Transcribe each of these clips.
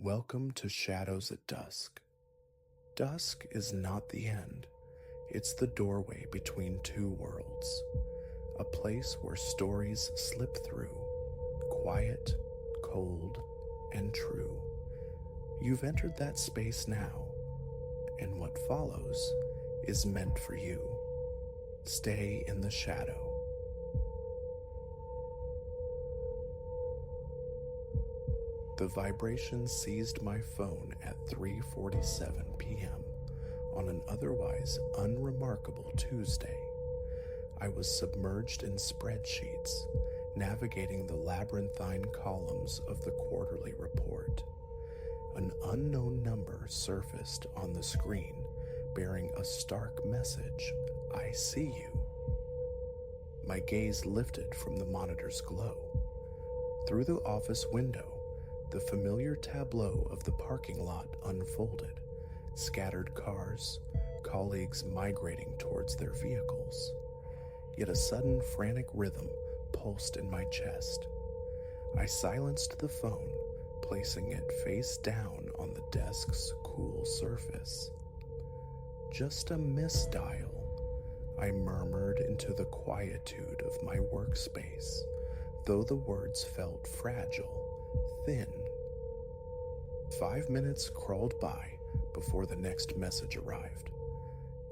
Welcome to Shadows at Dusk. Dusk is not the end. It's the doorway between two worlds. A place where stories slip through, quiet, cold, and true. You've entered that space now, and what follows is meant for you. Stay in the shadow. The vibration seized my phone at 3:47 p.m. on an otherwise unremarkable Tuesday. I was submerged in spreadsheets, navigating the labyrinthine columns of the quarterly report. An unknown number surfaced on the screen, bearing a stark message, "I see you." My gaze lifted from the monitor's glow. Through the office window, the familiar tableau of the parking lot unfolded. Scattered cars, colleagues migrating towards their vehicles. Yet a sudden frantic rhythm pulsed in my chest. I silenced the phone, placing it face down on the desk's cool surface. "Just a misdial," I murmured into the quietude of my workspace, though the words felt fragile, thin. 5 minutes crawled by before the next message arrived.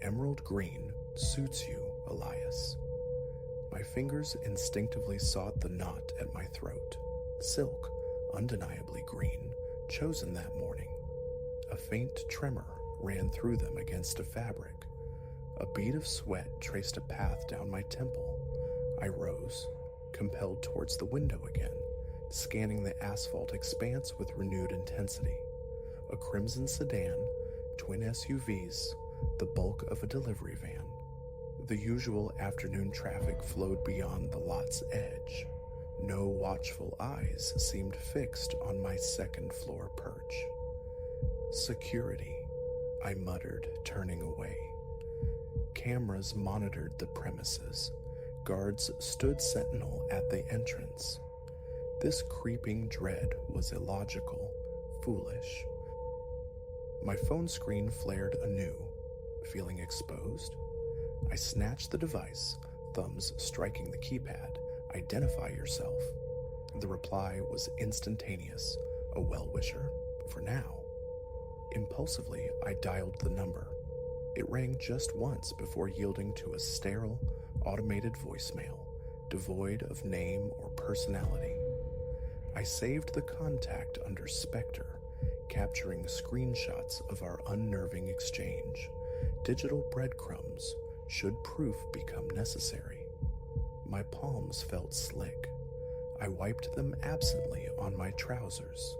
"Emerald green suits you, Elias." My fingers instinctively sought the knot at my throat. Silk, undeniably green, chosen that morning. A faint tremor ran through them against a fabric. A bead of sweat traced a path down my temple. I rose, compelled towards the window again, scanning the asphalt expanse with renewed intensity. A crimson sedan, twin SUVs, the bulk of a delivery van. The usual afternoon traffic flowed beyond the lot's edge. No watchful eyes seemed fixed on my second-floor perch. "Security," I muttered, turning away. Cameras monitored the premises. Guards stood sentinel at the entrance. This creeping dread was illogical, foolish. My phone screen flared anew. Feeling exposed? I snatched the device, thumbs striking the keypad. "Identify yourself." The reply was instantaneous. A well-wisher, for now. Impulsively, I dialed the number. It rang just once before yielding to a sterile, automated voicemail, devoid of name or personality. I saved the contact under Spectre, capturing screenshots of our unnerving exchange, digital breadcrumbs should proof become necessary. My palms felt slick. I wiped them absently on my trousers.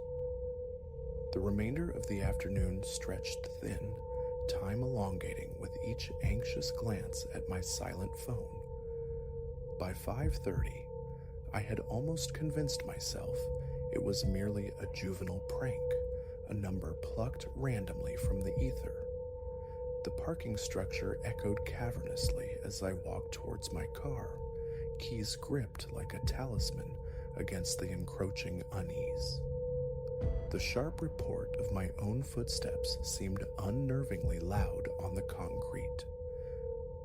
The remainder of the afternoon stretched thin, time elongating with each anxious glance at my silent phone. By 5:30, I had almost convinced myself it was merely a juvenile prank, a number plucked randomly from the ether. The parking structure echoed cavernously as I walked towards my car, keys gripped like a talisman against the encroaching unease. The sharp report of my own footsteps seemed unnervingly loud on the concrete.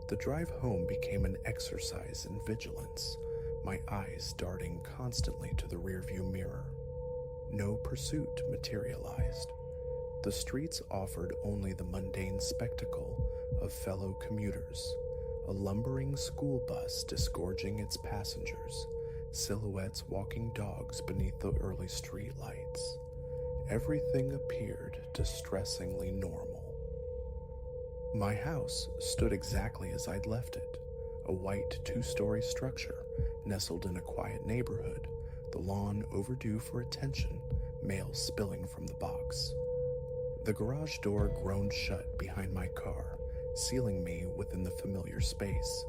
The drive home became an exercise in vigilance, my eyes darting constantly to the rearview mirror. No pursuit materialized. The streets offered only the mundane spectacle of fellow commuters, a lumbering school bus disgorging its passengers, silhouettes walking dogs beneath the early street lights. Everything appeared distressingly normal. My house stood exactly as I'd left it, a white two-story structure nestled in a quiet neighborhood, the lawn overdue for attention, mail spilling from the box. The garage door groaned shut behind my car, sealing me within the familiar space.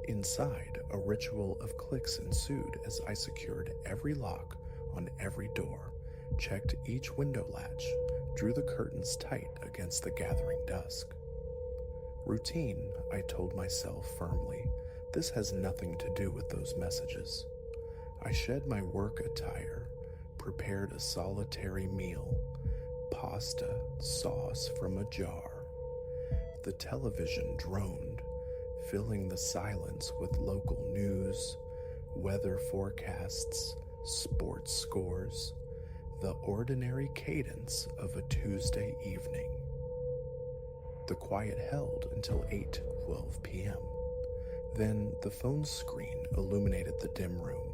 Inside, a ritual of clicks ensued as I secured every lock on every door, checked each window latch, drew the curtains tight against the gathering dusk. Routine, I told myself firmly. This has nothing to do with those messages. I shed my work attire, prepared a solitary meal, pasta sauce from a jar. The television droned, filling the silence with local news, weather forecasts, sports scores, the ordinary cadence of a Tuesday evening. The quiet held until 8:12 p.m. Then the phone screen illuminated the dim room.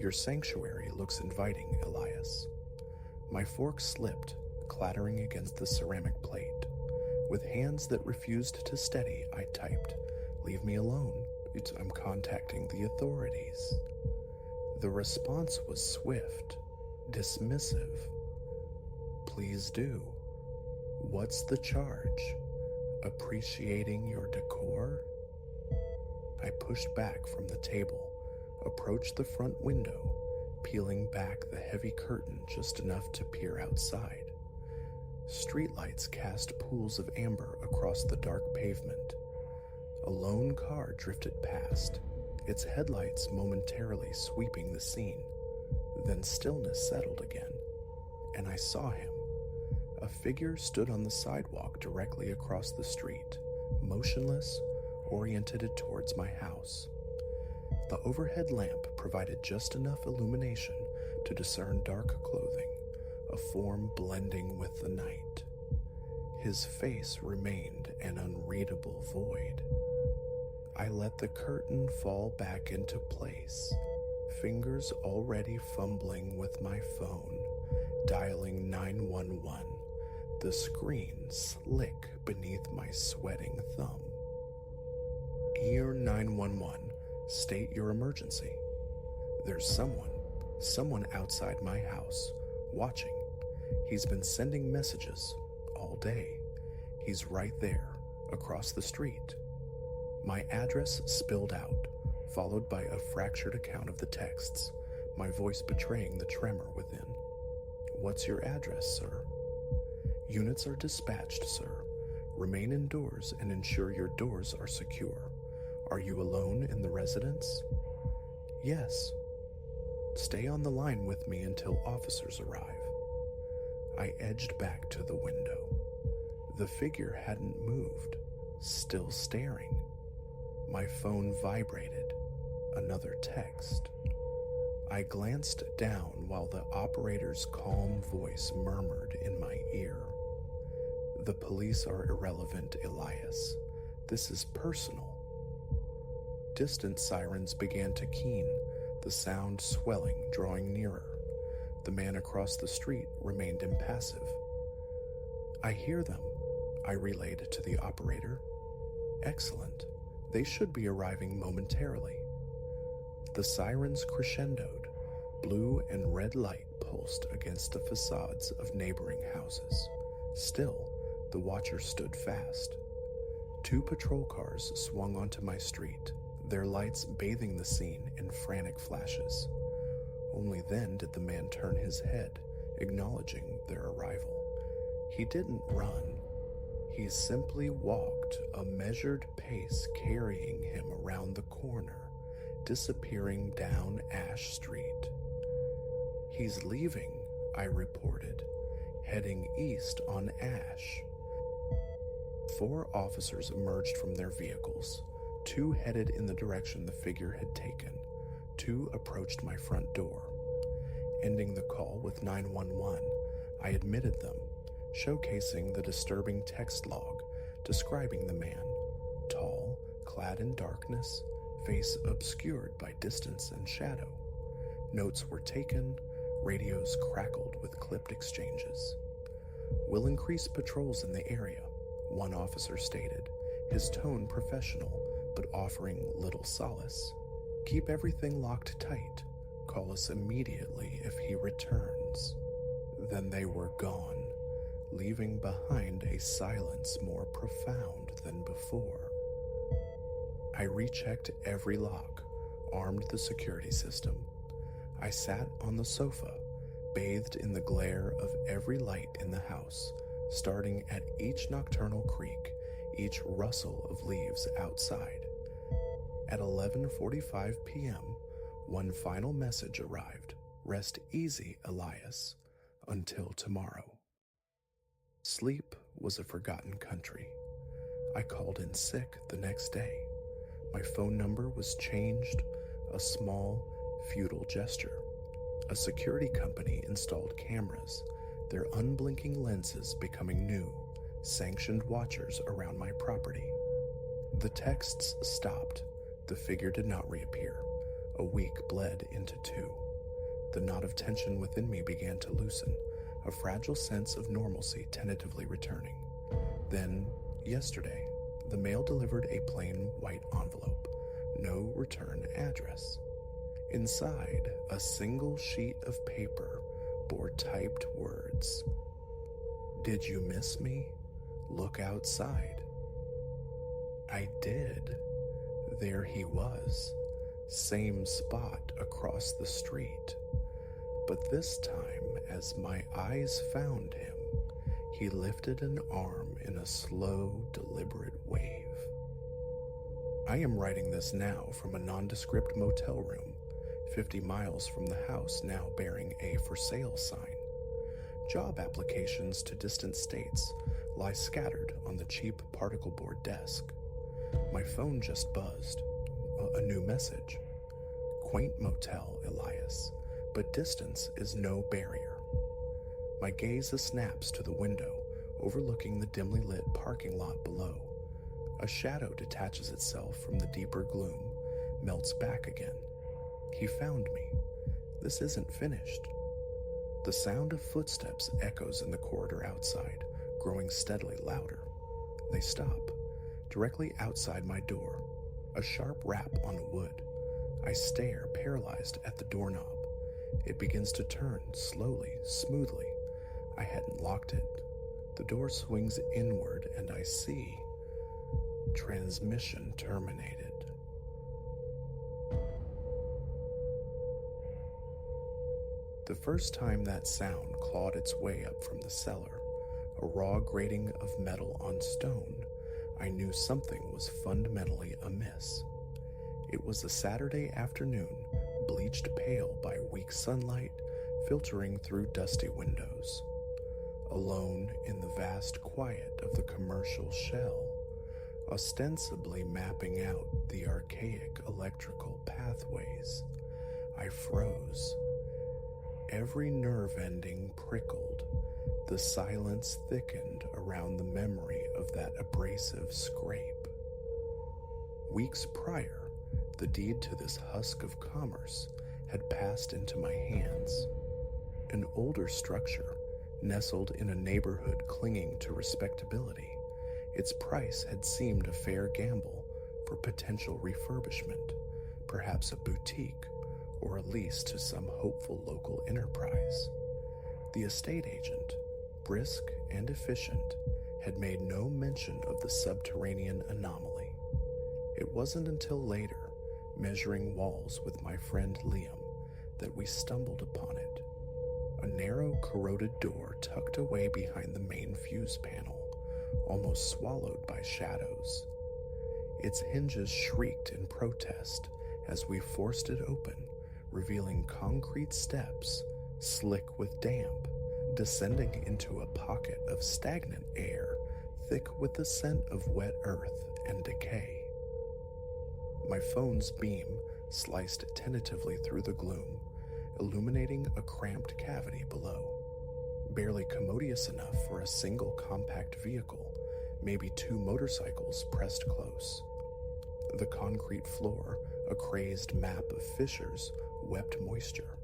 Your sanctuary looks inviting, Elias. My fork slipped, clattering against the ceramic plate. With hands that refused to steady, I typed, "Leave me alone. I'm contacting the authorities." The response was swift, dismissive. "Please do. What's the charge? Appreciating your decor?" I pushed back from the table, approached the front window, peeling back the heavy curtain just enough to peer outside. Streetlights cast pools of amber across the dark pavement. A lone car drifted past, its headlights momentarily sweeping the scene. Then stillness settled again, and I saw him. A figure stood on the sidewalk directly across the street, motionless, oriented towards my house. The overhead lamp provided just enough illumination to discern dark clothing, a form blending with the night. His face remained an unreadable void. I let the curtain fall back into place, fingers already fumbling with my phone, dialing 911, the screen slick beneath my sweating thumb. "Ear 911, state your emergency. There's someone outside my house, watching. He's been sending messages all day. He's right there, across the street." My address spilled out, followed by a fractured account of the texts, my voice betraying the tremor within. "What's your address, sir?" "Units are dispatched, sir. Remain indoors and ensure your doors are secure. Are you alone in the residence?" "Yes." "Stay on the line with me until officers arrive." I edged back to the window. The figure hadn't moved, still staring. My phone vibrated. Another text. I glanced down while the operator's calm voice murmured in my ear. "The police are irrelevant, Elias. This is personal." Distant sirens began to keen, the sound swelling, drawing nearer. The man across the street remained impassive. "I hear them," I relayed to the operator. "Excellent. They should be arriving momentarily." The sirens crescendoed. Blue and red light pulsed against the facades of neighboring houses. Still, the watchers stood fast. 2 patrol cars swung onto my street, their lights bathing the scene in frantic flashes. Only then did the man turn his head, acknowledging their arrival. He didn't run. He simply walked a measured pace, carrying him around the corner, disappearing down Ash Street. "He's leaving," I reported, "heading east on Ash." 4 officers emerged from their vehicles. 2 headed in the direction the figure had taken. 2 approached my front door. Ending the call with 911, I admitted them, showcasing the disturbing text log describing the man, tall, clad in darkness, face obscured by distance and shadow. Notes were taken, radios crackled with clipped exchanges. "We'll increase patrols in the area," one officer stated, his tone professional but offering little solace. "Keep everything locked tight. Call us immediately if he returns." Then they were gone, leaving behind a silence more profound than before. I rechecked every lock, armed the security system. I sat on the sofa, bathed in the glare of every light in the house, starting at each nocturnal creak, each rustle of leaves outside. At 11:45 p.m., one final message arrived, Rest easy, Elias, until tomorrow. Sleep was a forgotten country. I called in sick the next day. My phone number was changed, a small, futile gesture. A security company installed cameras, their unblinking lenses becoming new, sanctioned watchers around my property. The texts stopped. The figure did not reappear. A week bled into 2. The knot of tension within me began to loosen, a fragile sense of normalcy tentatively returning. Then, yesterday, the mail delivered a plain white envelope, no return address. Inside, a single sheet of paper bore typed words. "Did you miss me? Look outside." I did. There he was, same spot across the street. But this time, as my eyes found him, he lifted an arm in a slow, deliberate wave. I am writing this now from a nondescript motel room, 50 miles from the house now bearing a for sale sign. Job applications to distant states lie scattered on the cheap particle board desk. My phone just buzzed. A new message. "Quaint motel, Elias, but distance is no barrier." My gaze snaps to the window, overlooking the dimly lit parking lot below. A shadow detaches itself from the deeper gloom, melts back again. He found me. This isn't finished. The sound of footsteps echoes in the corridor outside, growing steadily louder. They stop, directly outside my door, a sharp rap on wood. I stare, paralyzed, at the doorknob. It begins to turn, slowly, smoothly. I hadn't locked it. The door swings inward, and I see. Transmission terminated. The first time that sound clawed its way up from the cellar, a raw grating of metal on stone, I knew something was fundamentally amiss. It was a Saturday afternoon, bleached pale by weak sunlight filtering through dusty windows. Alone in the vast quiet of the commercial shell, ostensibly mapping out the archaic electrical pathways, I froze. Every nerve ending prickled. The silence thickened around the memory of that abrasive scrape. Weeks prior, the deed to this husk of commerce had passed into my hands. An older structure, nestled in a neighborhood clinging to respectability, its price had seemed a fair gamble for potential refurbishment, perhaps a boutique, or a lease to some hopeful local enterprise. The estate agent, brisk and efficient, had made no mention of the subterranean anomaly. It wasn't until later, measuring walls with my friend Liam, that we stumbled upon it. A narrow, corroded door tucked away behind the main fuse panel, almost swallowed by shadows. Its hinges shrieked in protest as we forced it open, revealing concrete steps, slick with damp, descending into a pocket of stagnant air, thick with the scent of wet earth and decay. My phone's beam sliced tentatively through the gloom, illuminating a cramped cavity below, barely commodious enough for a single compact vehicle, maybe 2 motorcycles pressed close. The concrete floor, a crazed map of fissures, wept moisture.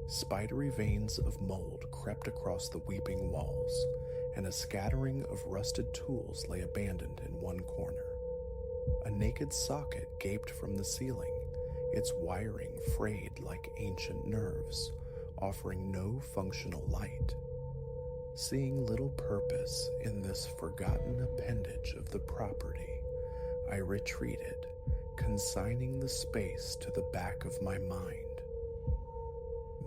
Spidery veins of mold crept across the weeping walls, and a scattering of rusted tools lay abandoned in one corner. A naked socket gaped from the ceiling, its wiring frayed like ancient nerves, offering no functional light. Seeing little purpose in this forgotten appendage of the property, I retreated, consigning the space to the back of my mind.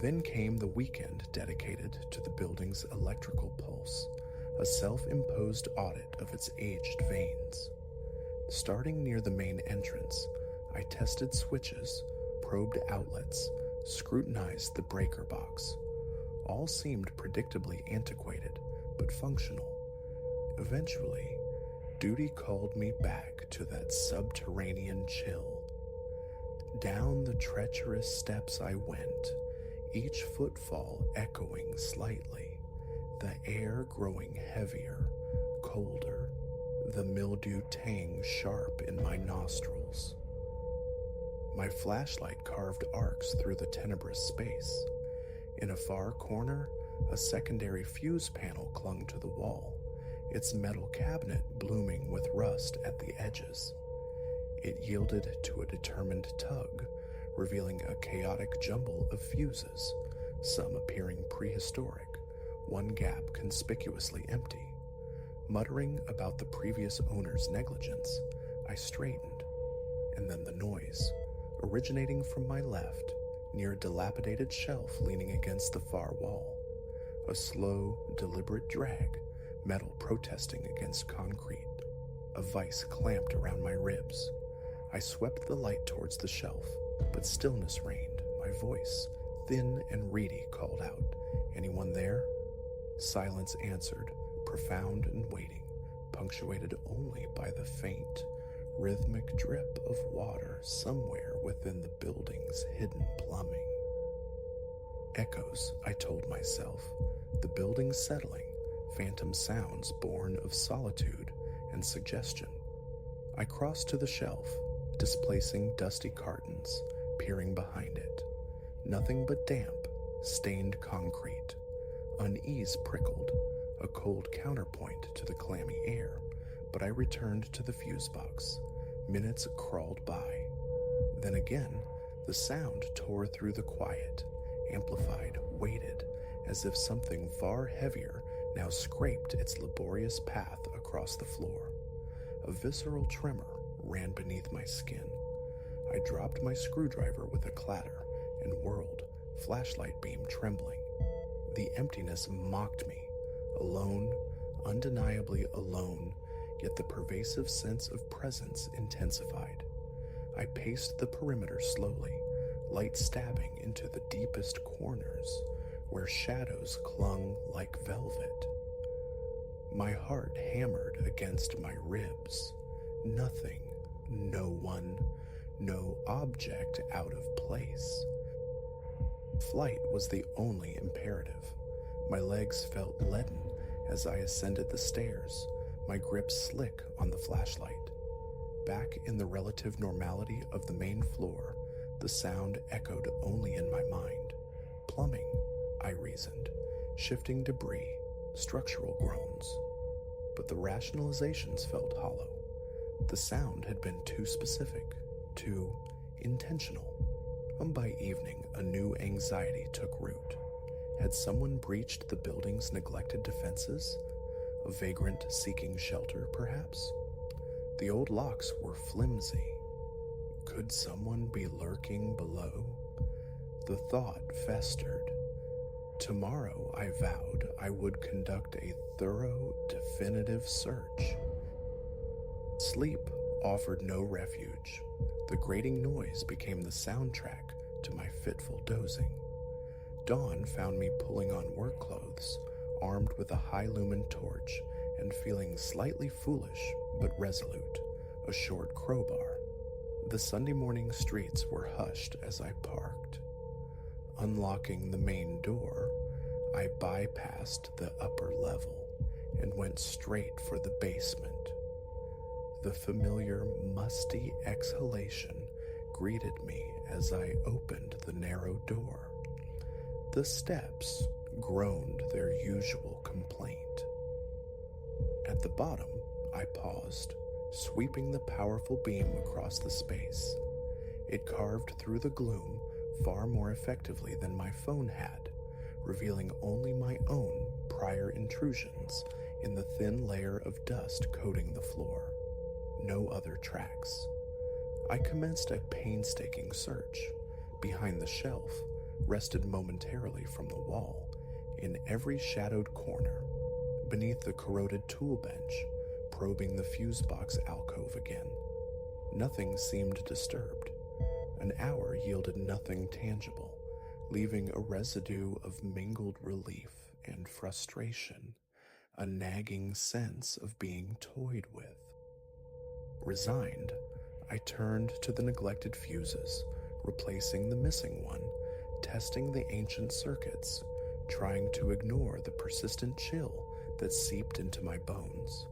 Then came the weekend dedicated to the building's electrical pulse, a self-imposed audit of its aged veins. Starting near the main entrance, I tested switches, probed outlets, scrutinized the breaker box. All seemed predictably antiquated, but functional. Eventually, duty called me back to that subterranean chill. Down the treacherous steps I went, each footfall echoing slightly, the air growing heavier, colder, the mildew tang sharp in my nostrils. My flashlight carved arcs through the tenebrous space. In a far corner, a secondary fuse panel clung to the wall, its metal cabinet blooming with rust at the edges. It yielded to a determined tug, revealing a chaotic jumble of fuses, some appearing prehistoric, one gap conspicuously empty. Muttering about the previous owner's negligence, I straightened, and then the noise, originating from my left, near a dilapidated shelf leaning against the far wall. A slow, deliberate drag, metal protesting against concrete. A vice clamped around my ribs. I swept the light towards the shelf, but stillness reigned. My voice, thin and reedy, called out, "Anyone there?" Silence answered, profound and waiting, punctuated only by the faint, rhythmic drip of water somewhere within the building's hidden plumbing. Echoes, I told myself, the building settling, phantom sounds born of solitude and suggestion. I crossed to the shelf, displacing dusty cartons, peering behind it. Nothing but damp, stained concrete. Unease prickled, a cold counterpoint to the clammy air, but I returned to the fuse box. Minutes crawled by. Then again, the sound tore through the quiet, amplified, weighted, as if something far heavier now scraped its laborious path across the floor. A visceral tremor ran beneath my skin. I dropped my screwdriver with a clatter and whirled, flashlight beam trembling. The emptiness mocked me. Alone, undeniably alone, yet the pervasive sense of presence intensified. I paced the perimeter slowly, light stabbing into the deepest corners, where shadows clung like velvet. My heart hammered against my ribs. Nothing, no one, no object out of place. Flight was the only imperative. My legs felt leaden as I ascended the stairs, my grip slick on the flashlight. Back in the relative normality of the main floor, the sound echoed only in my mind. Plumbing, I reasoned, shifting debris, structural groans. But the rationalizations felt hollow. The sound had been too specific, too intentional. By evening, a new anxiety took root. Had someone breached the building's neglected defenses? A vagrant seeking shelter, perhaps? The old locks were flimsy. Could someone be lurking below? The thought festered. Tomorrow, I vowed, I would conduct a thorough, definitive search. Sleep offered no refuge. The grating noise became the soundtrack to my fitful dozing. Dawn found me pulling on work clothes, armed with a high-lumen torch and feeling slightly foolish but resolute, a short crowbar. The Sunday morning streets were hushed as I parked. Unlocking the main door, I bypassed the upper level and went straight for the basement. The familiar musty exhalation greeted me as I opened the narrow door. The steps groaned their usual complaint. At the bottom, I paused, sweeping the powerful beam across the space. It carved through the gloom far more effectively than my phone had, revealing only my own prior intrusions in the thin layer of dust coating the floor. No other tracks. I commenced a painstaking search. Behind the shelf, rested momentarily from the wall, in every shadowed corner, beneath the corroded tool bench, probing the fuse box alcove again. Nothing seemed disturbed. An hour yielded nothing tangible, leaving a residue of mingled relief and frustration, a nagging sense of being toyed with. Resigned, I turned to the neglected fuses, replacing the missing one, testing the ancient circuits, trying to ignore the persistent chill that seeped into my bones.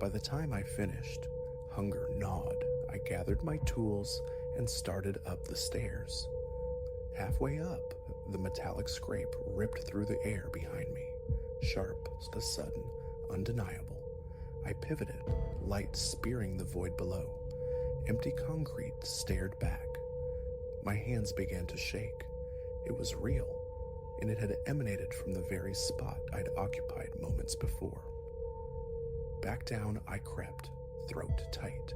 By the time I finished, hunger gnawed. I gathered my tools and started up the stairs. Halfway up, the metallic scrape ripped through the air behind me, sharp, sudden, undeniable. I pivoted, light spearing the void below. Empty concrete stared back. My hands began to shake. It was real, and it had emanated from the very spot I'd occupied moments before. Back down I crept, throat tight.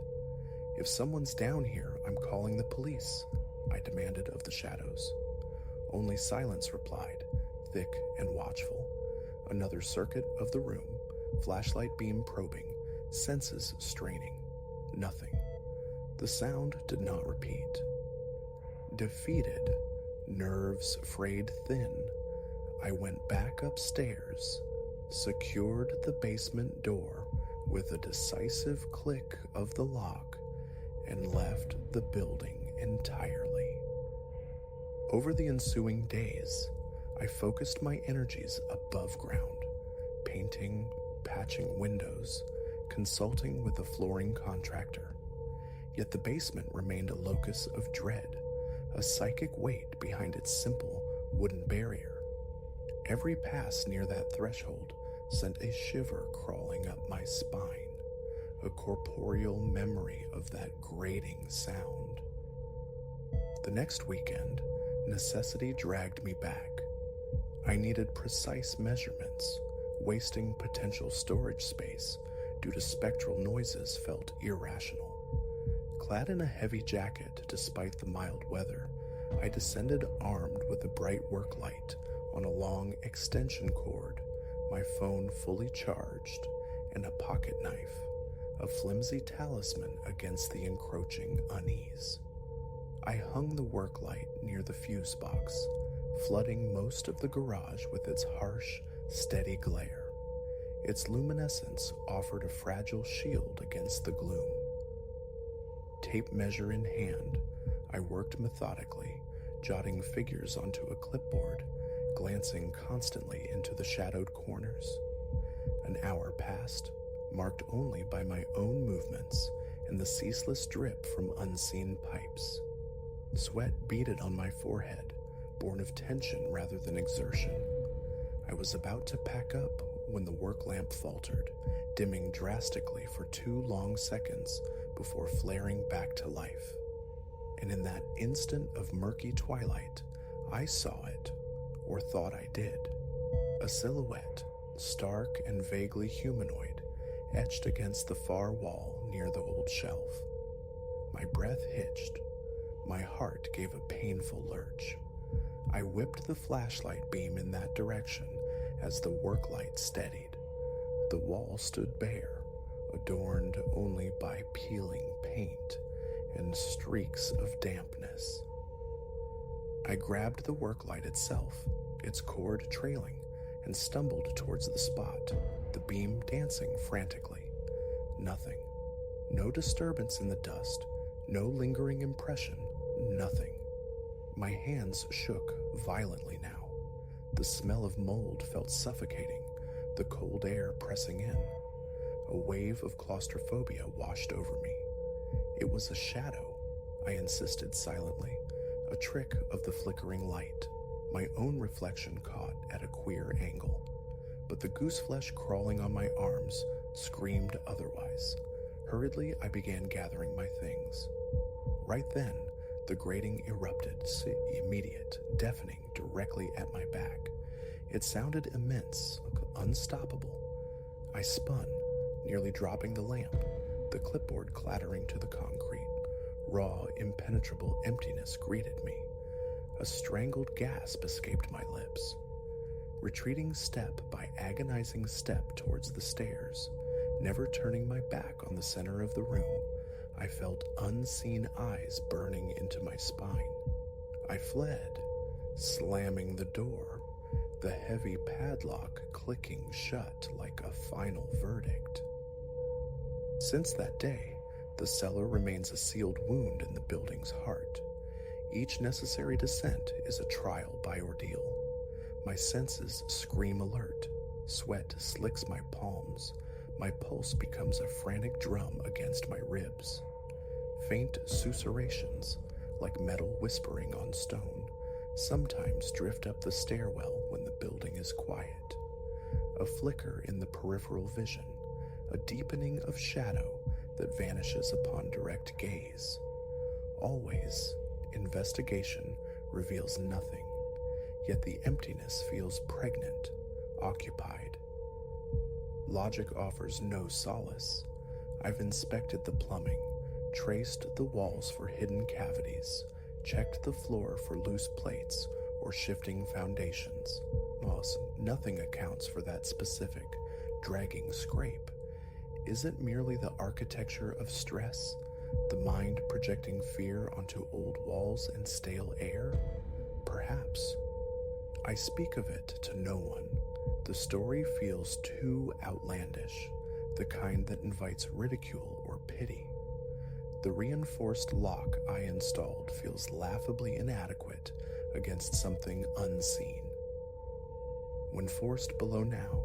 If someone's down here, I'm calling the police, I demanded of the shadows. Only silence replied, thick and watchful. Another circuit of the room, flashlight beam probing, senses straining. Nothing. The sound did not repeat. Defeated, nerves frayed thin, I went back upstairs, secured the basement door with a decisive click of the lock, and left the building entirely. Over the ensuing days, I focused my energies above ground, painting, patching windows, consulting with a flooring contractor. Yet the basement remained a locus of dread, a psychic weight behind its simple wooden barrier. Every pass near that threshold sent a shiver crawling up my spine, a corporeal memory of that grating sound. The next weekend, necessity dragged me back. I needed precise measurements. Wasting potential storage space due to spectral noises felt irrational. Clad in a heavy jacket despite the mild weather, I descended armed with a bright work light on a long extension cord, my phone fully charged, and a pocket knife, a flimsy talisman against the encroaching unease. I hung the work light near the fuse box, flooding most of the garage with its harsh, steady glare. Its luminescence offered a fragile shield against the gloom. Tape measure in hand, I worked methodically, jotting figures onto a clipboard, glancing constantly into the shadowed corners. An hour passed, marked only by my own movements and the ceaseless drip from unseen pipes. Sweat beaded on my forehead, born of tension rather than exertion. I was about to pack up when the work lamp faltered, dimming drastically for 2 long seconds before flaring back to life. And in that instant of murky twilight, I saw it, or thought I did. A silhouette, stark and vaguely humanoid, etched against the far wall near the old shelf. My breath hitched. My heart gave a painful lurch. I whipped the flashlight beam in that direction as the work light steadied. The wall stood bare, adorned only by peeling paint and streaks of dampness. I grabbed the work light itself, its cord trailing, and stumbled towards the spot, the beam dancing frantically. Nothing. No disturbance in the dust, no lingering impression, nothing. My hands shook violently now. The smell of mold felt suffocating, the cold air pressing in. A wave of claustrophobia washed over me. It was a shadow, I insisted silently, a trick of the flickering light, my own reflection caught at a queer angle. But the gooseflesh crawling on my arms screamed otherwise. Hurriedly, I began gathering my things. Right then, the grating erupted, immediate, deafening, directly at my back. It sounded immense, unstoppable. I spun, nearly dropping the lamp, the clipboard clattering to the concrete. Raw, impenetrable emptiness greeted me. A strangled gasp escaped my lips. Retreating step by agonizing step towards the stairs, never turning my back on the center of the room, I felt unseen eyes burning into my spine. I fled, slamming the door, the heavy padlock clicking shut like a final verdict. Since that day, the cellar remains a sealed wound in the building's heart. Each necessary descent is a trial by ordeal. My senses scream alert, sweat slicks my palms, my pulse becomes a frantic drum against my ribs. Faint susurrations, like metal whispering on stone, sometimes drift up the stairwell when the building is quiet. A flicker in the peripheral vision, a deepening of shadow that vanishes upon direct gaze. Always, investigation reveals nothing, yet the emptiness feels pregnant, occupied. Logic offers no solace. I've inspected the plumbing, traced the walls for hidden cavities, checked the floor for loose plates or shifting foundations. Nothing accounts for that specific, dragging scrape. Is it merely the architecture of stress, the mind projecting fear onto old walls and stale air? Perhaps. I speak of it to no one. The story feels too outlandish, the kind that invites ridicule or pity. The reinforced lock I installed feels laughably inadequate against something unseen. When forced below now,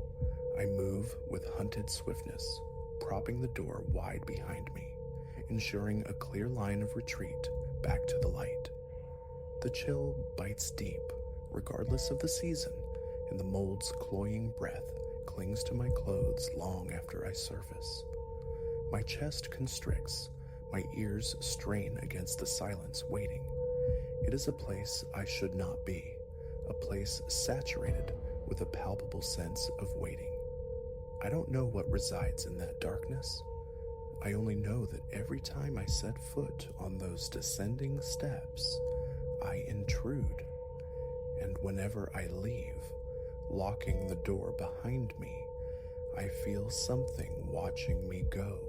I move with hunted swiftness, propping the door wide behind me, ensuring a clear line of retreat back to the light. The chill bites deep, regardless of the season, and the mold's cloying breath clings to my clothes long after I surface. My chest constricts, my ears strain against the silence waiting. It is a place I should not be, a place saturated with a palpable sense of waiting. I don't know what resides in that darkness. I only know that every time I set foot on those descending steps, I intrude. And whenever I leave, locking the door behind me, I feel something watching me go.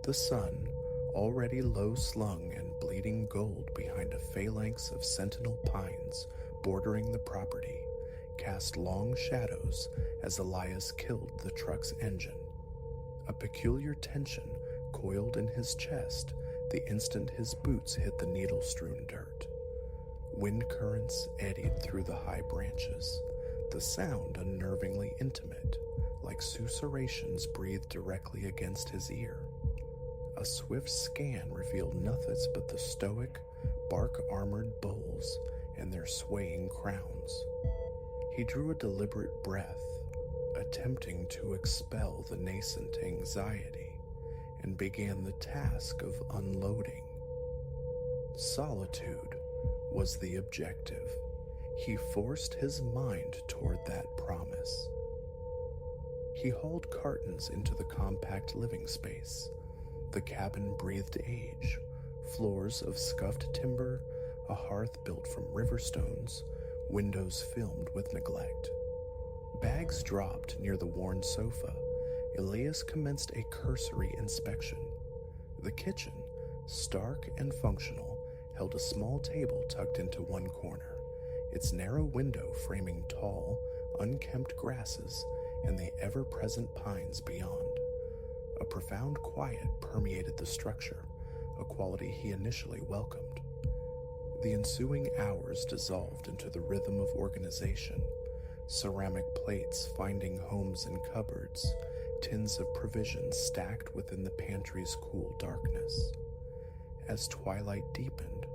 The sun, already low-slung and bleeding gold behind a phalanx of sentinel pines bordering the property, cast long shadows as Elias killed the truck's engine. A peculiar tension coiled in his chest the instant his boots hit the needle-strewn dirt. Wind currents eddied through the high branches, the sound unnervingly intimate, like susurrations breathed directly against his ear. A swift scan revealed nothing but the stoic, bark-armored bulls and their swaying crowns. He drew a deliberate breath, attempting to expel the nascent anxiety, and began the task of unloading. Solitude was the objective. He forced his mind toward that promise. He hauled cartons into the compact living space. The cabin breathed age, floors of scuffed timber, a hearth built from river stones, windows filmed with neglect. Bags dropped near the worn sofa. Elias commenced a cursory inspection. The kitchen, stark and functional, held a small table tucked into one corner, its narrow window framing tall, unkempt grasses and the ever-present pines beyond. A profound quiet permeated the structure, a quality he initially welcomed. The ensuing hours dissolved into the rhythm of organization, ceramic plates finding homes in cupboards, tins of provisions stacked within the pantry's cool darkness. As twilight deepened,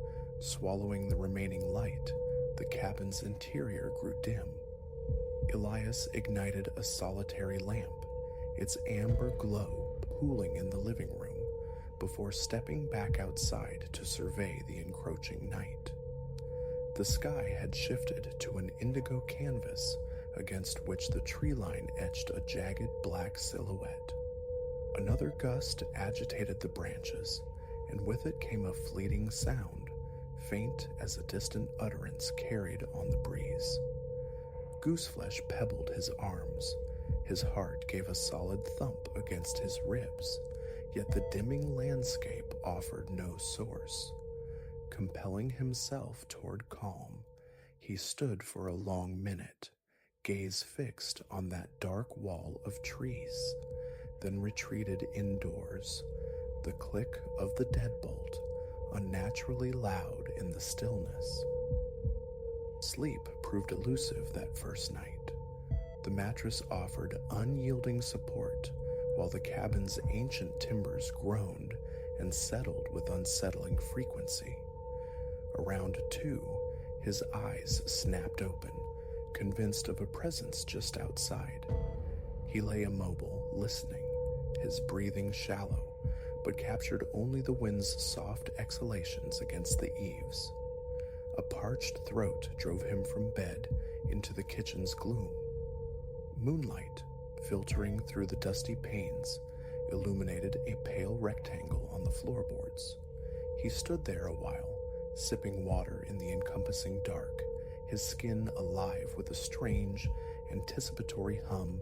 swallowing the remaining light, the cabin's interior grew dim. Elias ignited a solitary lamp, its amber glow pooling in the living room, before stepping back outside to survey the encroaching night. The sky had shifted to an indigo canvas against which the tree line etched a jagged black silhouette. Another gust agitated the branches, and with it came a fleeting sound, faint as a distant utterance carried on the breeze. Gooseflesh pebbled his arms. His heart gave a solid thump against his ribs, yet the dimming landscape offered no source. Compelling himself toward calm, he stood for a long minute, gaze fixed on that dark wall of trees, then retreated indoors, the click of the deadbolt unnaturally loud in the stillness. Sleep proved elusive that first night. The mattress offered unyielding support, while the cabin's ancient timbers groaned and settled with unsettling frequency. Around 2, his eyes snapped open, convinced of a presence just outside. He lay immobile, listening, his breathing shallow, but captured only the wind's soft exhalations against the eaves. A parched throat drove him from bed into the kitchen's gloom. Moonlight, filtering through the dusty panes, illuminated a pale rectangle on the floorboards. He stood there a while, sipping water in the encompassing dark, his skin alive with a strange, anticipatory hum,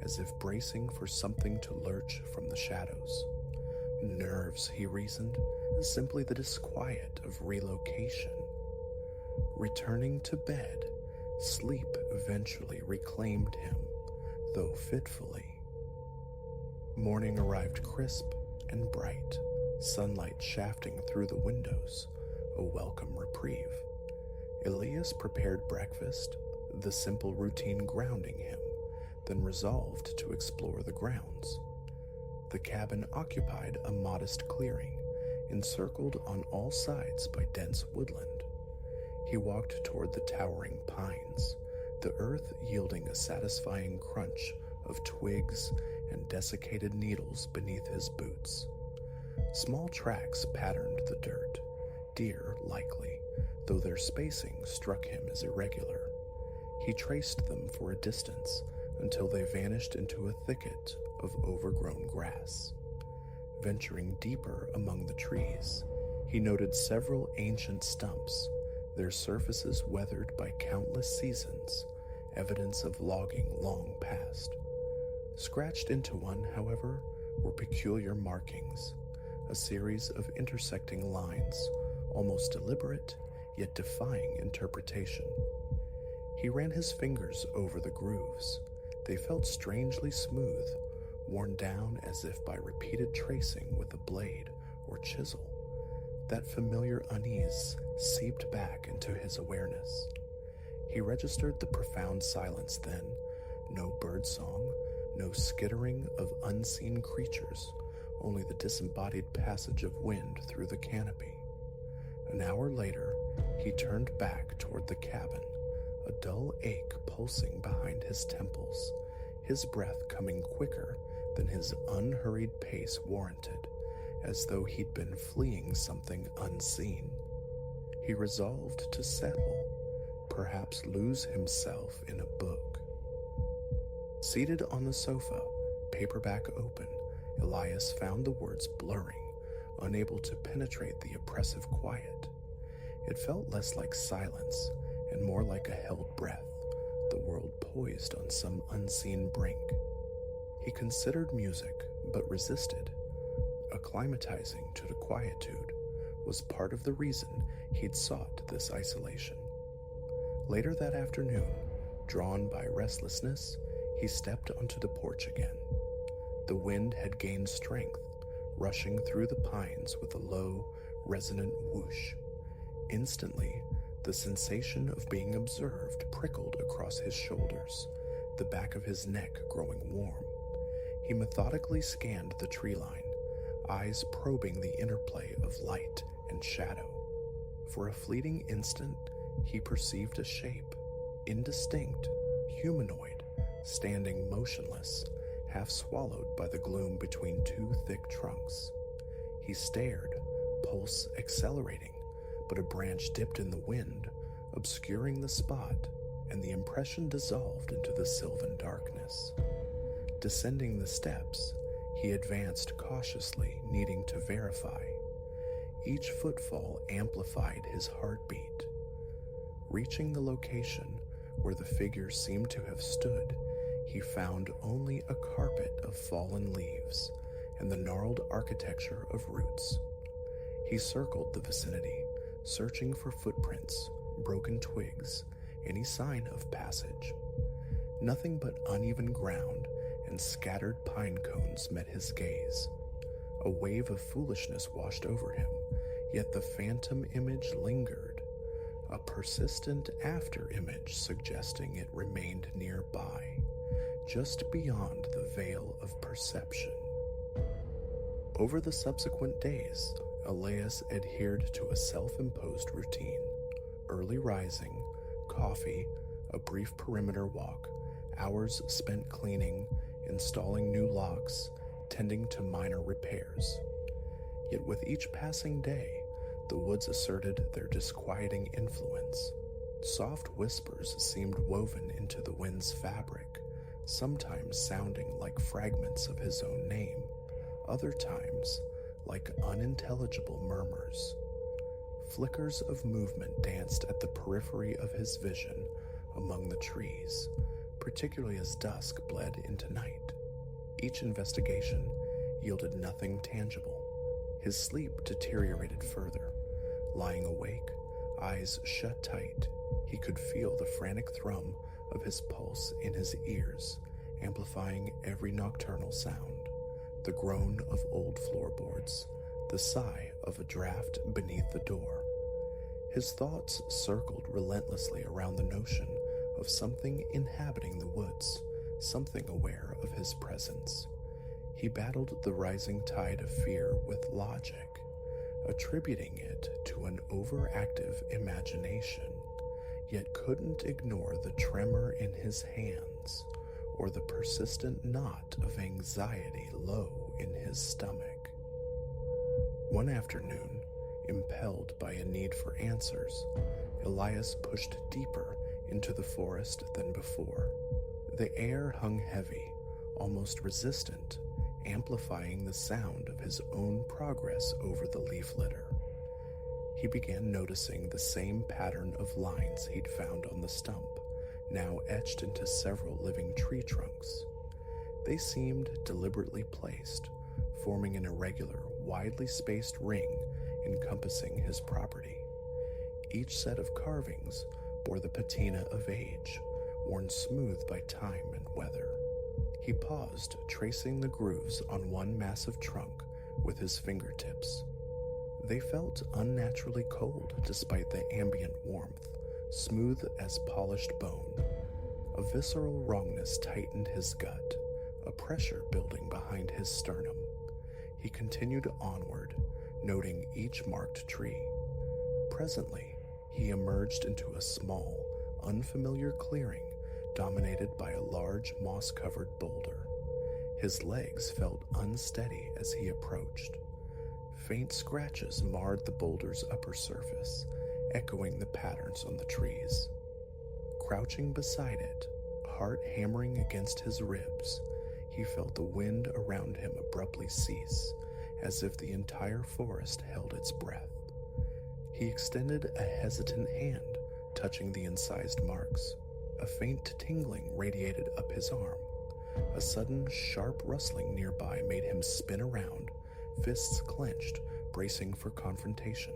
as if bracing for something to lurch from the shadows. Nerves, he reasoned, simply the disquiet of relocation. Returning to bed, sleep eventually reclaimed him, though fitfully. Morning arrived crisp and bright, sunlight shafting through the windows, a welcome reprieve. Elias prepared breakfast, the simple routine grounding him, then resolved to explore the grounds. The cabin occupied a modest clearing, encircled on all sides by dense woodland. He walked toward the towering pines, the earth yielding a satisfying crunch of twigs and desiccated needles beneath his boots. Small tracks patterned the dirt, deer likely, though their spacing struck him as irregular. He traced them for a distance until they vanished into a thicket of overgrown grass. Venturing deeper among the trees, he noted several ancient stumps, their surfaces weathered by countless seasons, evidence of logging long past. Scratched into one, however, were peculiar markings, a series of intersecting lines, almost deliberate, yet defying interpretation. He ran his fingers over the grooves. They felt strangely smooth, worn down as if by repeated tracing with a blade or chisel. That familiar unease seeped back into his awareness. He registered the profound silence then, no birdsong, no skittering of unseen creatures, only the disembodied passage of wind through the canopy. An hour later, he turned back toward the cabin, a dull ache pulsing behind his temples, his breath coming quicker than his unhurried pace warranted, as though he'd been fleeing something unseen. He resolved to settle, perhaps lose himself in a book. Seated on the sofa, paperback open, Elias found the words blurring, unable to penetrate the oppressive quiet. It felt less like silence and more like a held breath, the world poised on some unseen brink. He considered music, but resisted. Acclimatizing to the quietude was part of the reason he'd sought this isolation. Later that afternoon, drawn by restlessness, he stepped onto the porch again. The wind had gained strength, rushing through the pines with a low, resonant whoosh. Instantly, the sensation of being observed prickled across his shoulders, the back of his neck growing warm. He methodically scanned the tree line, eyes probing the interplay of light and shadow. For a fleeting instant, he perceived a shape, indistinct, humanoid, standing motionless, half swallowed by the gloom between two thick trunks. He stared, pulse accelerating, but a branch dipped in the wind, obscuring the spot, and the impression dissolved into the sylvan darkness. Descending the steps, he advanced cautiously, needing to verify. Each footfall amplified his heartbeat. Reaching the location where the figure seemed to have stood, he found only a carpet of fallen leaves and the gnarled architecture of roots. He circled the vicinity, searching for footprints, broken twigs, any sign of passage. Nothing but uneven ground and scattered pine cones met his gaze. A wave of foolishness washed over him, yet the phantom image lingered, a persistent after-image suggesting it remained nearby, just beyond the veil of perception. Over the subsequent days, Elias adhered to a self-imposed routine: early rising, coffee, a brief perimeter walk, hours spent cleaning, installing new locks, tending to minor repairs. Yet with each passing day, the woods asserted their disquieting influence. Soft whispers seemed woven into the wind's fabric, sometimes sounding like fragments of his own name, other times like unintelligible murmurs. Flickers of movement danced at the periphery of his vision among the trees, particularly as dusk bled into night. Each investigation yielded nothing tangible. His sleep deteriorated further. Lying awake, eyes shut tight, he could feel the frantic thrum of his pulse in his ears, amplifying every nocturnal sound: the groan of old floorboards, the sigh of a draft beneath the door. His thoughts circled relentlessly around the notion of something inhabiting the woods, something aware of his presence. He battled the rising tide of fear with logic, attributing it to an overactive imagination, yet couldn't ignore the tremor in his hands or the persistent knot of anxiety low in his stomach. One afternoon, impelled by a need for answers, Elias pushed deeper into the forest than before. The air hung heavy, almost resistant, amplifying the sound of his own progress over the leaf litter. He began noticing the same pattern of lines he'd found on the stump, now etched into several living tree trunks. They seemed deliberately placed, forming an irregular, widely spaced ring encompassing his property. Each set of carvings bore the patina of age, worn smooth by time and weather. He paused, tracing the grooves on one massive trunk with his fingertips. They felt unnaturally cold despite the ambient warmth, smooth as polished bone. A visceral wrongness tightened his gut, a pressure building behind his sternum. He continued onward, noting each marked tree. Presently, he emerged into a small, unfamiliar clearing dominated by a large moss-covered boulder. His legs felt unsteady as he approached. Faint scratches marred the boulder's upper surface, echoing the patterns on the trees. Crouching beside it, heart hammering against his ribs, he felt the wind around him abruptly cease, as if the entire forest held its breath. He extended a hesitant hand, touching the incised marks. A faint tingling radiated up his arm. A sudden, sharp rustling nearby made him spin around, fists clenched, bracing for confrontation.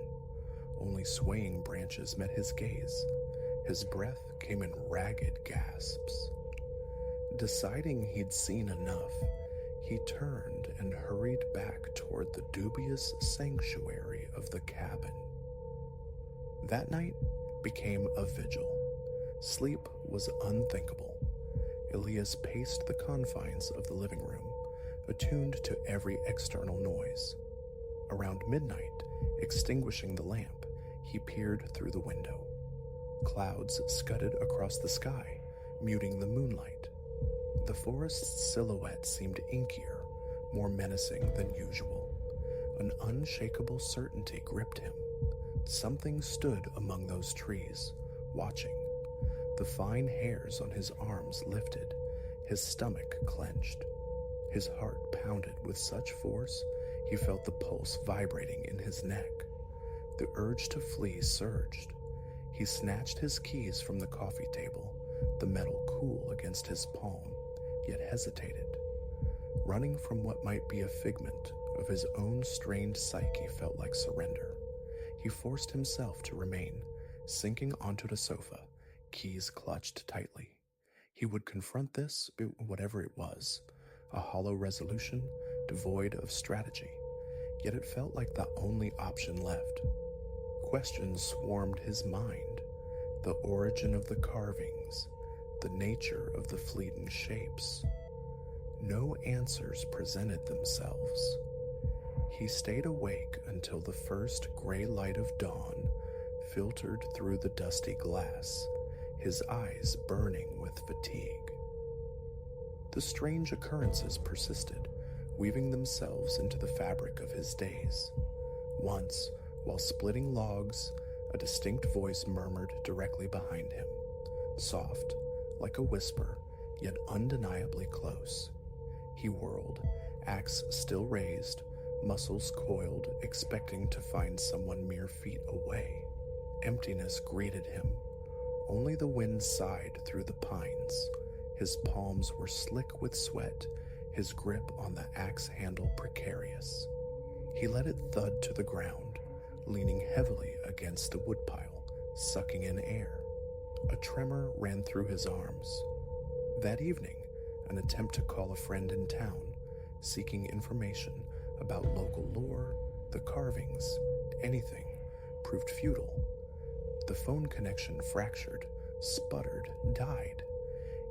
Only swaying branches met his gaze. His breath came in ragged gasps. Deciding he'd seen enough, he turned and hurried back toward the dubious sanctuary of the cabin. That night became a vigil. Sleep was unthinkable. Elias paced the confines of the living room, attuned to every external noise. Around midnight, extinguishing the lamp, he peered through the window. Clouds scudded across the sky, muting the moonlight. The forest's silhouette seemed inkier, more menacing than usual. An unshakable certainty gripped him. Something stood among those trees, watching. The fine hairs on his arms lifted, his stomach clenched. His heart pounded with such force, he felt the pulse vibrating in his neck. The urge to flee surged. He snatched his keys from the coffee table, the metal cool against his palm, yet hesitated. Running from what might be a figment of his own strained psyche felt like surrender. He forced himself to remain, sinking onto the sofa, keys clutched tightly. He would confront this, whatever it was, a hollow resolution devoid of strategy, yet it felt like the only option left. Questions swarmed his mind: the origin of the carvings, the nature of the fleeting shapes. No answers presented themselves. He stayed awake until the first gray light of dawn filtered through the dusty glass, his eyes burning with fatigue. The strange occurrences persisted, weaving themselves into the fabric of his days. Once, while splitting logs, a distinct voice murmured directly behind him, soft, like a whisper, yet undeniably close. He whirled, axe still raised, muscles coiled, expecting to find someone mere feet away. Emptiness greeted him. Only the wind sighed through the pines. His palms were slick with sweat, his grip on the axe handle precarious. He let it thud to the ground, leaning heavily against the woodpile, sucking in air. A tremor ran through his arms. That evening, an attempt to call a friend in town, seeking information about local lore, the carvings, anything, proved futile. The phone connection fractured, sputtered, died.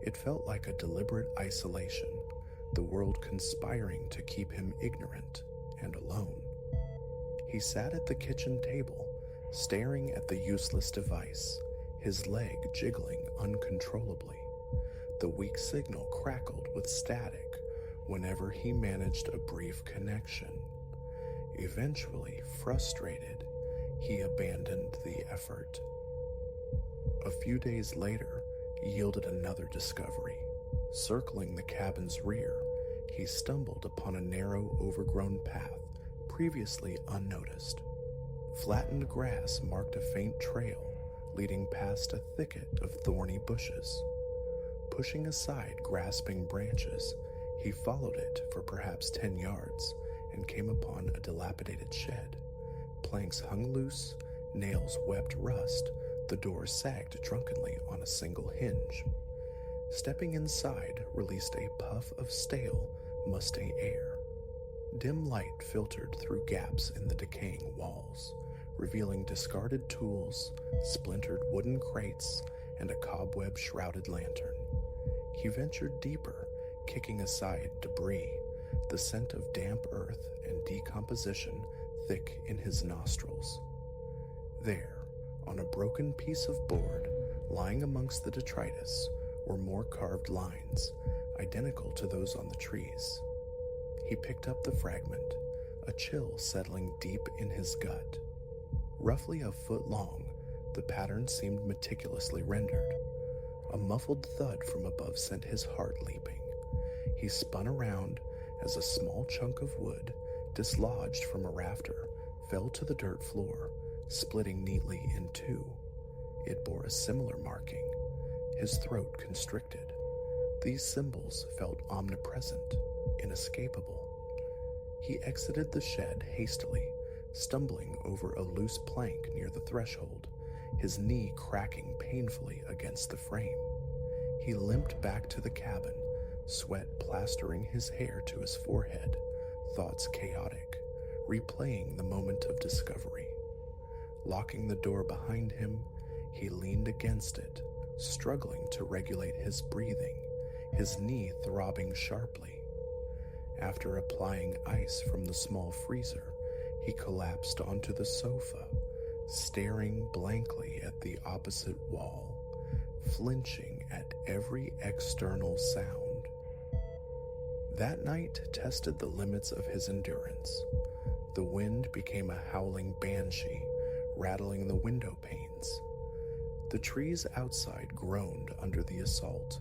It felt like a deliberate isolation, the world conspiring to keep him ignorant and alone. He sat at the kitchen table, staring at the useless device, his leg jiggling uncontrollably. The weak signal crackled with static whenever he managed a brief connection. Eventually, frustrated, he abandoned the effort. A few days later, yielded another discovery. Circling the cabin's rear, he stumbled upon a narrow, overgrown path previously unnoticed. Flattened grass marked a faint trail leading past a thicket of thorny bushes. Pushing aside grasping branches, he followed it for perhaps 10 yards and came upon a dilapidated shed. Planks hung loose, nails webbed rust, the door sagged drunkenly on a single hinge. Stepping inside released a puff of stale, musty air. Dim light filtered through gaps in the decaying walls, revealing discarded tools, splintered wooden crates, and a cobweb-shrouded lantern. He ventured deeper, kicking aside debris, the scent of damp earth and decomposition thick in his nostrils. There, on a broken piece of board, lying amongst the detritus, were more carved lines, identical to those on the trees. He picked up the fragment, a chill settling deep in his gut. Roughly a foot long, the pattern seemed meticulously rendered. A muffled thud from above sent his heart leaping. He spun around as a small chunk of wood, dislodged from a rafter, fell to the dirt floor, splitting neatly in two. It bore a similar marking. His throat constricted. These symbols felt omnipresent, inescapable. He exited the shed hastily, stumbling over a loose plank near the threshold, his knee cracking painfully against the frame. He limped back to the cabin, sweat plastering his hair to his forehead, thoughts chaotic, replaying the moment of discovery. Locking the door behind him, he leaned against it, struggling to regulate his breathing, his knee throbbing sharply. After applying ice from the small freezer, he collapsed onto the sofa, staring blankly at the opposite wall, flinching at every external sound. That night tested the limits of his endurance. The wind became a howling banshee, rattling the window panes. The trees outside groaned under the assault,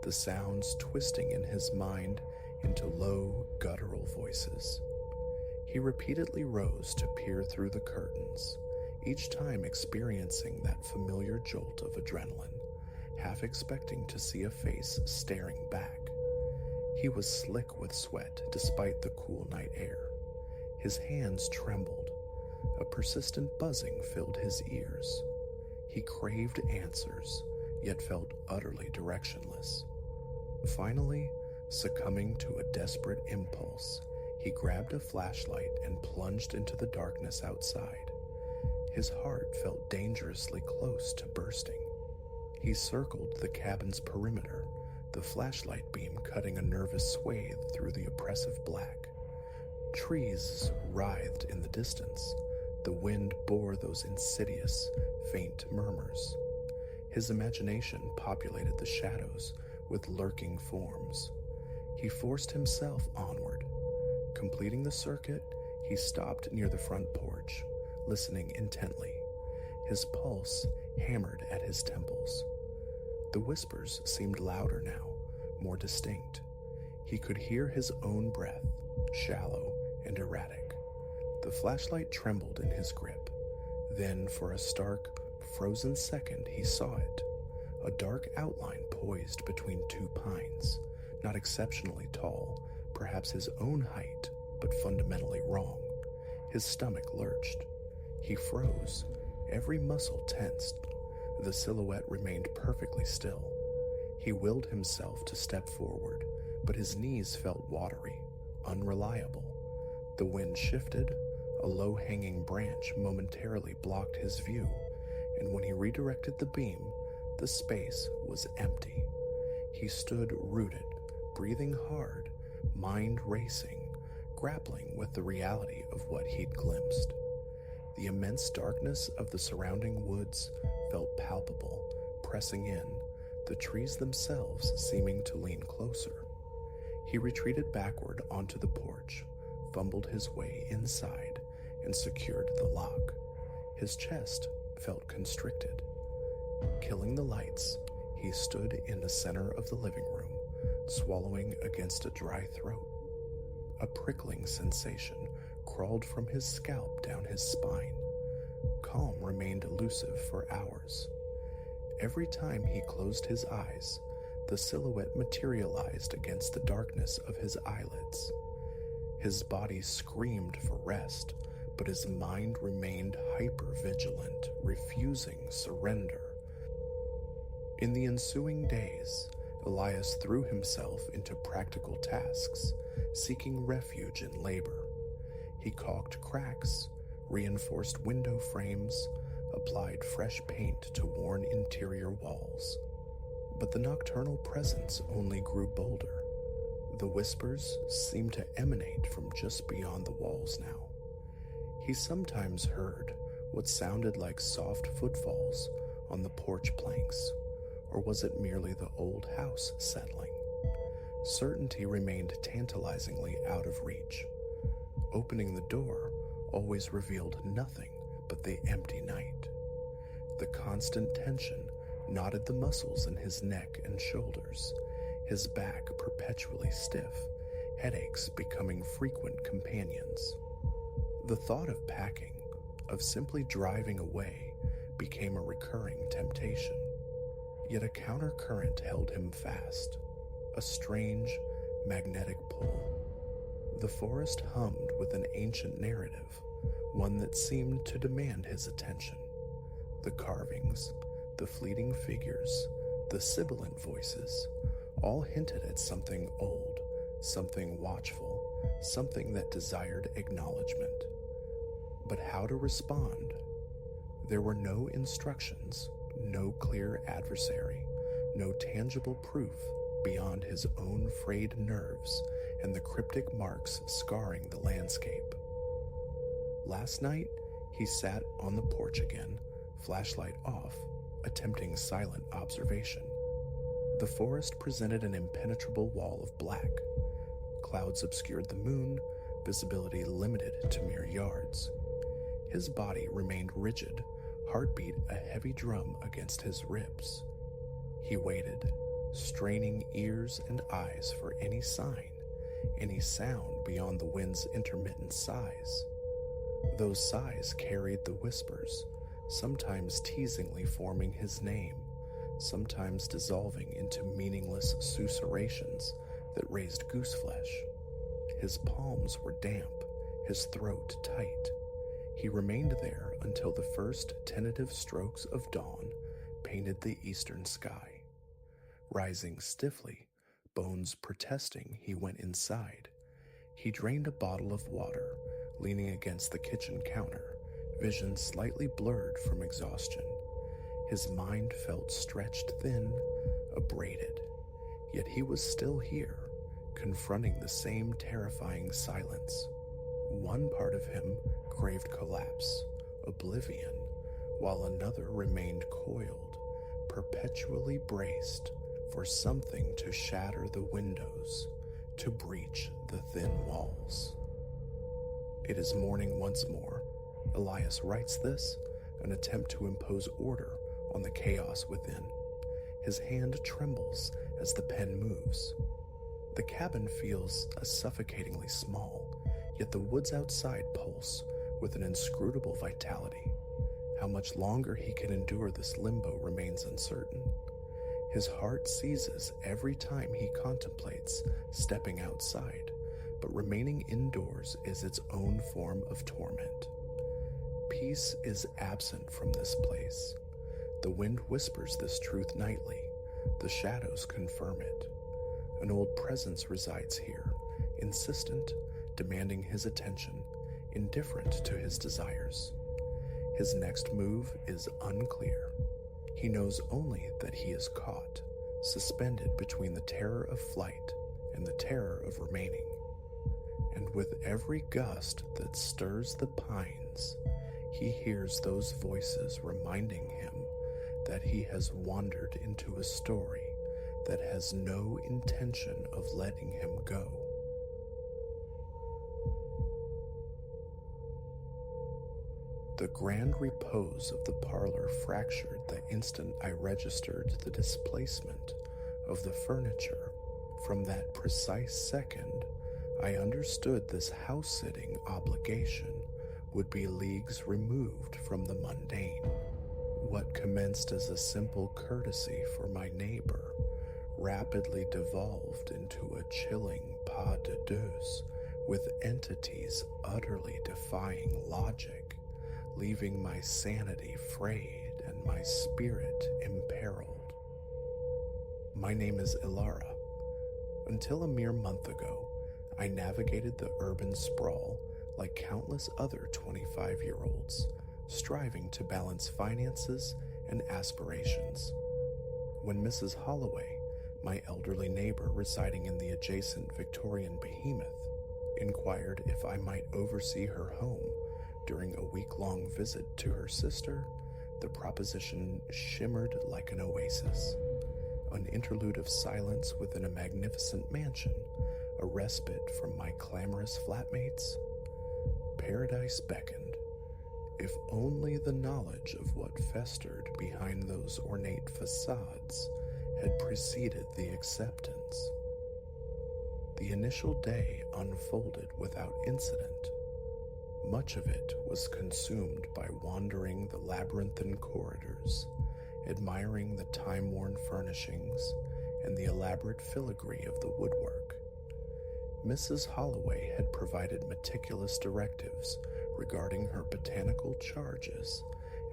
the sounds twisting in his mind into low, guttural voices. He repeatedly rose to peer through the curtains, each time experiencing that familiar jolt of adrenaline, half expecting to see a face staring back. He was slick with sweat despite the cool night air. His hands trembled. A persistent buzzing filled his ears. He craved answers, yet felt utterly directionless. Finally, succumbing to a desperate impulse, he grabbed a flashlight and plunged into the darkness outside. His heart felt dangerously close to bursting. He circled the cabin's perimeter, the flashlight beam cutting a nervous swathe through the oppressive black. Trees writhed in the distance. The wind bore those insidious, faint murmurs. His imagination populated the shadows with lurking forms. He forced himself onward. Completing the circuit, he stopped near the front porch, listening intently. His pulse hammered at his temples. The whispers seemed louder now, more distinct. He could hear his own breath, shallow and erratic. The flashlight trembled in his grip. Then, for a stark, frozen second, he saw it. A dark outline poised between two pines, not exceptionally tall, perhaps his own height, but fundamentally wrong. His stomach lurched. He froze, every muscle tensed. The silhouette remained perfectly still. He willed himself to step forward, but his knees felt watery, unreliable. The wind shifted, a low-hanging branch momentarily blocked his view, and when he redirected the beam, the space was empty. He stood rooted, breathing hard, mind racing, grappling with the reality of what he'd glimpsed. The immense darkness of the surrounding woods felt palpable, pressing in, the trees themselves seeming to lean closer. He retreated backward onto the porch, fumbled his way inside, and secured the lock. His chest felt constricted. Killing the lights, he stood in the center of the living room, swallowing against a dry throat. A prickling sensation crawled from his scalp down his spine. Calm remained elusive for hours. Every time he closed his eyes, the silhouette materialized against the darkness of his eyelids. His body screamed for rest, but his mind remained hyper-vigilant, refusing surrender. In the ensuing days, Elias threw himself into practical tasks, seeking refuge in labor. He caulked cracks, reinforced window frames, applied fresh paint to worn interior walls. But the nocturnal presence only grew bolder. The whispers seemed to emanate from just beyond the walls now. He sometimes heard what sounded like soft footfalls on the porch planks, or was it merely the old house settling? Certainty remained tantalizingly out of reach. Opening the door always revealed nothing but the empty night. The constant tension knotted the muscles in his neck and shoulders, his back perpetually stiff, headaches becoming frequent companions. The thought of packing, of simply driving away, became a recurring temptation. Yet a countercurrent held him fast, a strange, magnetic pull. The forest hummed with an ancient narrative, one that seemed to demand his attention. The carvings, the fleeting figures, the sibilant voices, all hinted at something old, something watchful, something that desired acknowledgement. But how to respond? There were no instructions, no clear adversary, no tangible proof beyond his own frayed nerves and the cryptic marks scarring the landscape. Last night, he sat on the porch again, flashlight off, attempting silent observation. The forest presented an impenetrable wall of black. Clouds obscured the moon, visibility limited to mere yards. His body remained rigid, heartbeat a heavy drum against his ribs. He waited, straining ears and eyes for any sign, any sound beyond the wind's intermittent sighs. Those sighs carried the whispers, sometimes teasingly forming his name, sometimes dissolving into meaningless susurrations that raised goose flesh. His palms were damp, his throat tight. He remained there until the first tentative strokes of dawn painted the eastern sky. Rising stiffly, bones protesting, he went inside. He drained a bottle of water, leaning against the kitchen counter, vision slightly blurred from exhaustion. His mind felt stretched thin, abraded. Yet he was still here, confronting the same terrifying silence. One part of him craved collapse, oblivion, while another remained coiled, perpetually braced for something to shatter the windows, to breach the thin walls. It is morning once more. Elias writes this, an attempt to impose order on the chaos within. His hand trembles as the pen moves. The cabin feels suffocatingly small, yet the woods outside pulse with an inscrutable vitality. How much longer he can endure this limbo remains uncertain. His heart seizes every time he contemplates stepping outside, but remaining indoors is its own form of torment. Peace is absent from this place. The wind whispers this truth nightly. The shadows confirm it. An old presence resides here, insistent, demanding his attention, indifferent to his desires. His next move is unclear. He knows only that he is caught, suspended between the terror of flight and the terror of remaining. And with every gust that stirs the pines, he hears those voices reminding him that he has wandered into a story that has no intention of letting him go. The grand repose of the parlor fractured the instant I registered the displacement of the furniture. From that precise second, I understood this house-sitting obligation would be leagues removed from the mundane. What commenced as a simple courtesy for my neighbor rapidly devolved into a chilling pas de deux with entities utterly defying logic, leaving my sanity frayed and my spirit imperiled. My name is Ilara. Until a mere month ago, I navigated the urban sprawl like countless other 25-year-olds, striving to balance finances and aspirations. When Mrs. Holloway, my elderly neighbor residing in the adjacent Victorian behemoth, inquired if I might oversee her home during a week-long visit to her sister, the proposition shimmered like an oasis. An interlude of silence within a magnificent mansion, a respite from my clamorous flatmates. Paradise beckoned, if only the knowledge of what festered behind those ornate facades had preceded the acceptance. The initial day unfolded without incident. Much of it was consumed by wandering the labyrinthine corridors, admiring the time-worn furnishings and the elaborate filigree of the woodwork. Mrs. Holloway had provided meticulous directives regarding her botanical charges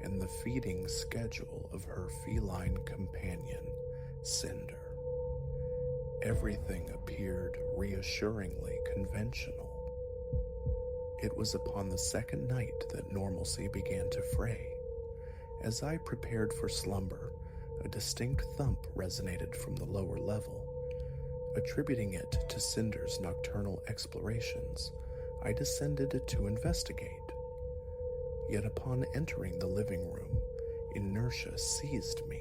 and the feeding schedule of her feline companion, Cinder. Everything appeared reassuringly conventional. It was upon the second night that normalcy began to fray. As I prepared for slumber, a distinct thump resonated from the lower level. Attributing it to Cinder's nocturnal explorations, I descended to investigate. Yet upon entering the living room, inertia seized me.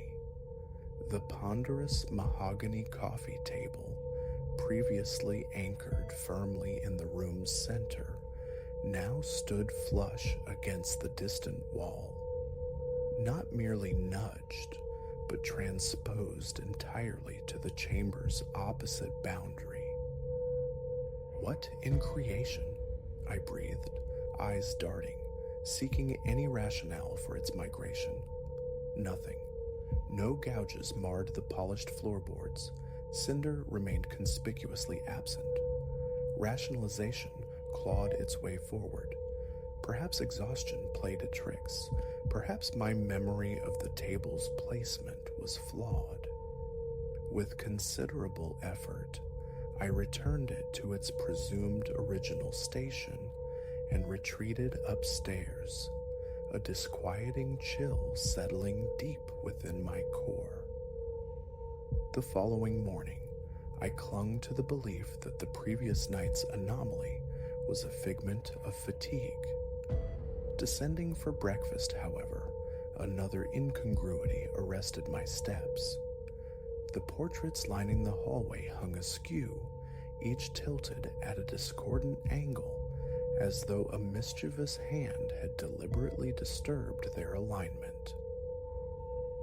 The ponderous mahogany coffee table, previously anchored firmly in the room's center, now stood flush against the distant wall. Not merely nudged, but transposed entirely to the chamber's opposite boundary. What in creation? I breathed, eyes darting, seeking any rationale for its migration. Nothing. No gouges marred the polished floorboards, Cinder remained conspicuously absent. Rationalization clawed its way forward. Perhaps exhaustion played it tricks. Perhaps my memory of the table's placement was flawed. With considerable effort, I returned it to its presumed original station and retreated upstairs, a disquieting chill settling deep within my core. The following morning, I clung to the belief that the previous night's anomaly was a figment of fatigue. Descending for breakfast, however, another incongruity arrested my steps. The portraits lining the hallway hung askew, each tilted at a discordant angle, as though a mischievous hand had deliberately disturbed their alignment.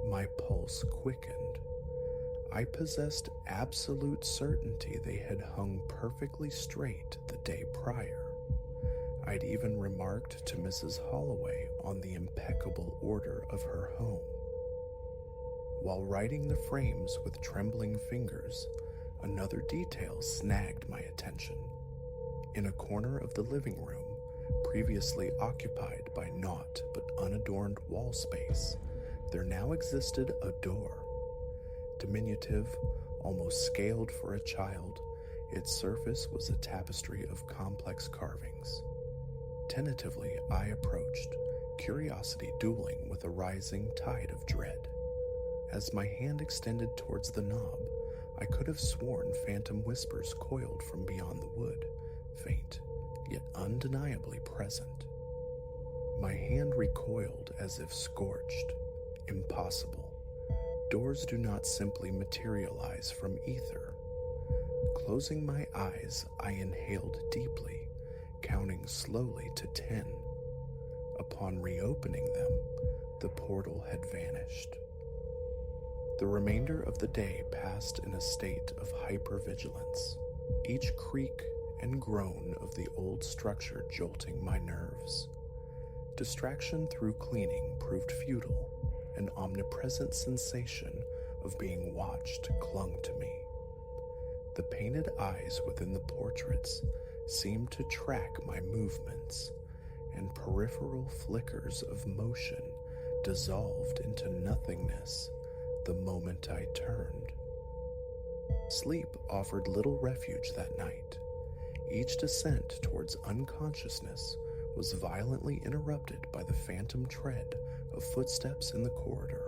My pulse quickened. I possessed absolute certainty they had hung perfectly straight the day prior. I'd even remarked to Mrs. Holloway on the impeccable order of her home. While writing the frames with trembling fingers, another detail snagged my attention. In a corner of the living room, previously occupied by naught but unadorned wall space, there now existed a door. Diminutive, almost scaled for a child, its surface was a tapestry of complex carvings. Tentatively, I approached, curiosity dueling with a rising tide of dread. As my hand extended towards the knob, I could have sworn phantom whispers coiled from beyond the wood, faint, yet undeniably present. My hand recoiled as if scorched. Impossible. Doors do not simply materialize from ether. Closing my eyes, I inhaled deeply, counting slowly to 10. Upon reopening them, the portal had vanished. The remainder of the day passed in a state of hypervigilance, each creak and groan of the old structure jolting my nerves. Distraction through cleaning proved futile. An omnipresent sensation of being watched clung to me. The painted eyes within the portraits seemed to track my movements, and peripheral flickers of motion dissolved into nothingness the moment I turned. Sleep offered little refuge that night. Each descent towards unconsciousness was violently interrupted by the phantom tread of footsteps in the corridor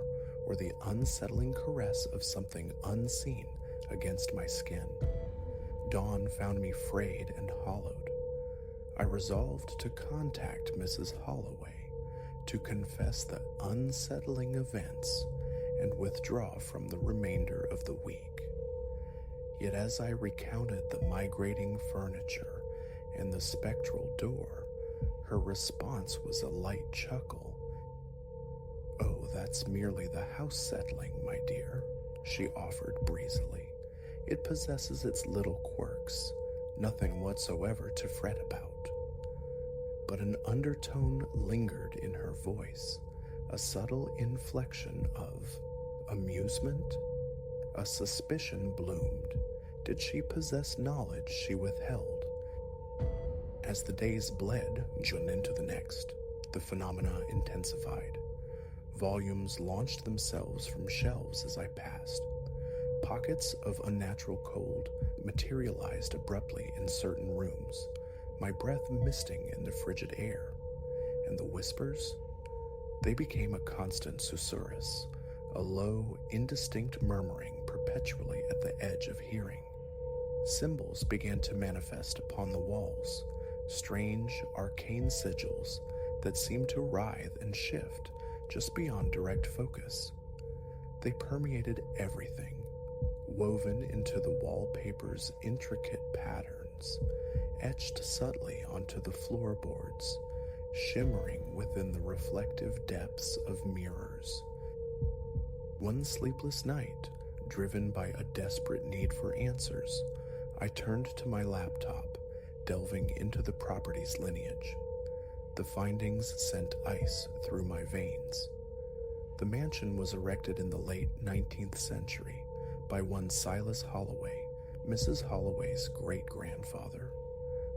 or the unsettling caress of something unseen against my skin. Dawn found me frayed and hollowed. I resolved to contact Mrs. Holloway to confess the unsettling events and withdraw from the remainder of the week. Yet as I recounted the migrating furniture and the spectral door, her response was a light chuckle. "Oh, that's merely the house settling, my dear," she offered breezily. "It possesses its little quirks, nothing whatsoever to fret about." But an undertone lingered in her voice, a subtle inflection of amusement. A suspicion bloomed. Did she possess knowledge she withheld? As the days bled one into the next, the phenomena intensified. Volumes launched themselves from shelves as I passed. Pockets of unnatural cold materialized abruptly in certain rooms, my breath misting in the frigid air. And the whispers? They became a constant susurrus, a low, indistinct murmuring perpetually at the edge of hearing. Symbols began to manifest upon the walls, strange, arcane sigils that seemed to writhe and shift just beyond direct focus. They permeated everything, woven into the wallpaper's intricate patterns, etched subtly onto the floorboards, shimmering within the reflective depths of mirrors. One sleepless night, driven by a desperate need for answers, I turned to my laptop, delving into the property's lineage. The findings sent ice through my veins. The mansion was erected in the late 19th century by one Silas Holloway, Mrs. Holloway's great-grandfather.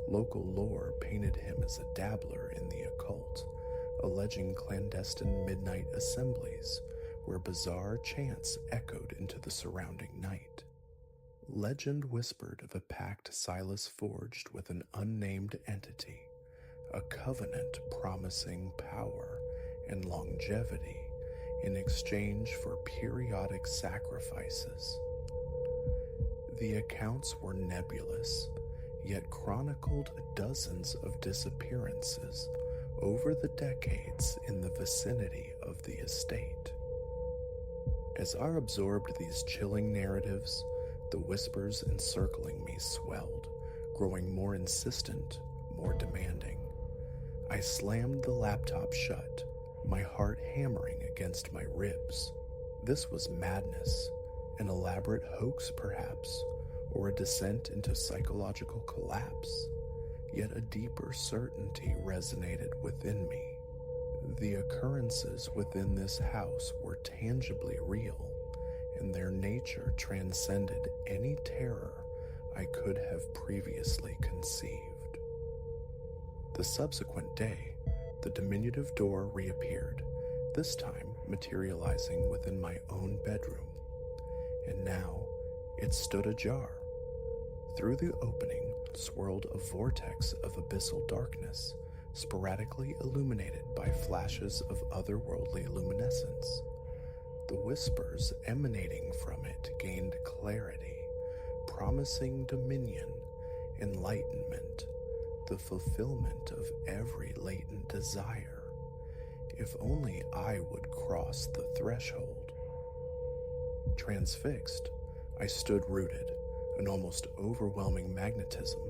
Local lore painted him as a dabbler in the occult, alleging clandestine midnight assemblies where bizarre chants echoed into the surrounding night. Legend whispered of a pact Silas forged with an unnamed entity, a covenant promising power and longevity in exchange for periodic sacrifices. The accounts were nebulous, yet chronicled dozens of disappearances over the decades in the vicinity of the estate. As I absorbed these chilling narratives, the whispers encircling me swelled, growing more insistent, more demanding. I slammed the laptop shut, my heart hammering against my ribs. This was madness, an elaborate hoax perhaps, or a descent into psychological collapse. Yet a deeper certainty resonated within me. The occurrences within this house were tangibly real, and their nature transcended any terror I could have previously conceived. The subsequent day, the diminutive door reappeared, this time materializing within my own bedroom, and now it stood ajar. Through the opening swirled a vortex of abyssal darkness, sporadically illuminated by flashes of otherworldly luminescence. The whispers emanating from it gained clarity, promising dominion, enlightenment, the fulfillment of every latent desire. If only I would cross the threshold. Transfixed, I stood rooted, an almost overwhelming magnetism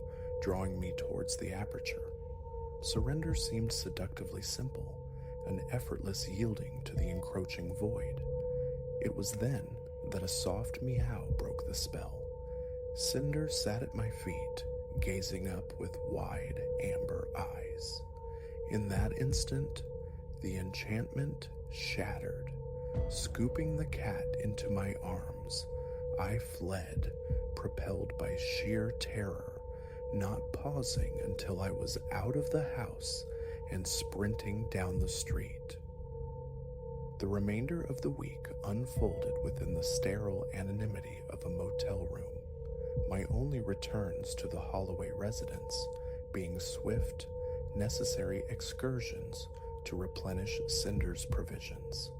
drawing me towards the aperture. Surrender seemed seductively simple, an effortless yielding to the encroaching void. It was then that a soft meow broke the spell. Cinder sat at my feet, gazing up with wide amber eyes. In that instant, the enchantment shattered. Scooping the cat into my arms, I fled, propelled by sheer terror, not pausing until I was out of the house and sprinting down the street. The remainder of the week unfolded within the sterile anonymity of a motel room, my only returns to the Holloway residence being swift, necessary excursions to replenish Cinder's provisions.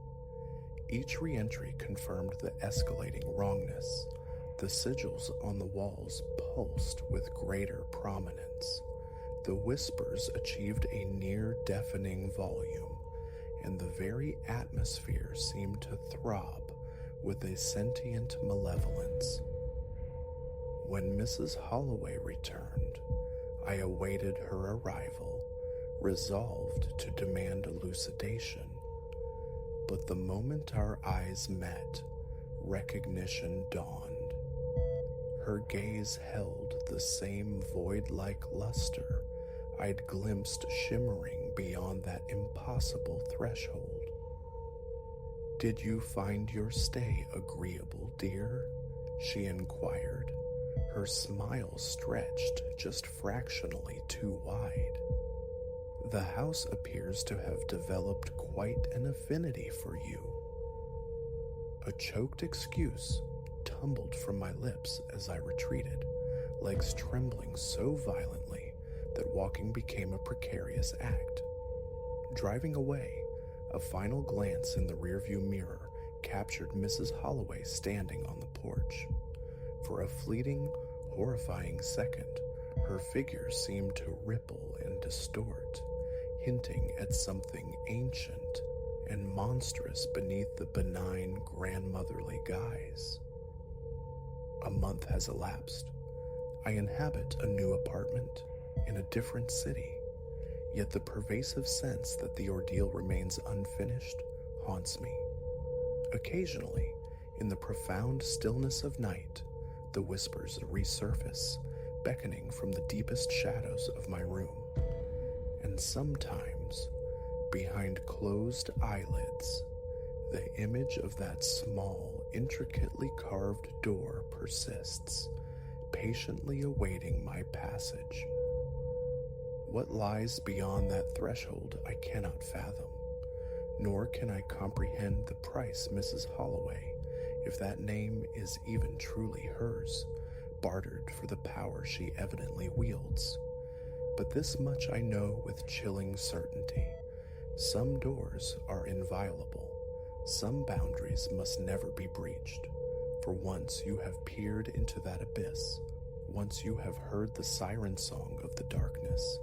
Each re-entry confirmed the escalating wrongness. The sigils on the walls pulsed with greater prominence. The whispers achieved a near-deafening volume, and the very atmosphere seemed to throb with a sentient malevolence. When Mrs. Holloway returned, I awaited her arrival, resolved to demand elucidation. But the moment our eyes met, recognition dawned. Her gaze held the same void-like luster I'd glimpsed shimmering beyond that impossible threshold. "Did you find your stay agreeable, dear?" she inquired, her smile stretched just fractionally too wide. "The house appears to have developed quite an affinity for you." A choked excuse tumbled from my lips as I retreated, legs trembling so violently that walking became a precarious act. Driving away, a final glance in the rearview mirror captured Mrs. Holloway standing on the porch. For a fleeting, horrifying second, her figure seemed to ripple and distort, hinting at something ancient and monstrous beneath the benign grandmotherly guise. A month has elapsed. I inhabit a new apartment in a different city, yet the pervasive sense that the ordeal remains unfinished haunts me. Occasionally, in the profound stillness of night, the whispers resurface, beckoning from the deepest shadows of my room. And sometimes, behind closed eyelids, the image of that small, intricately carved door persists, patiently awaiting my passage. What lies beyond that threshold I cannot fathom, nor can I comprehend the price Mrs. Holloway, if that name is even truly hers, bartered for the power she evidently wields. But this much I know with chilling certainty. Some doors are inviolable. Some boundaries must never be breached. For once you have peered into that abyss, once you have heard the siren song of the darkness,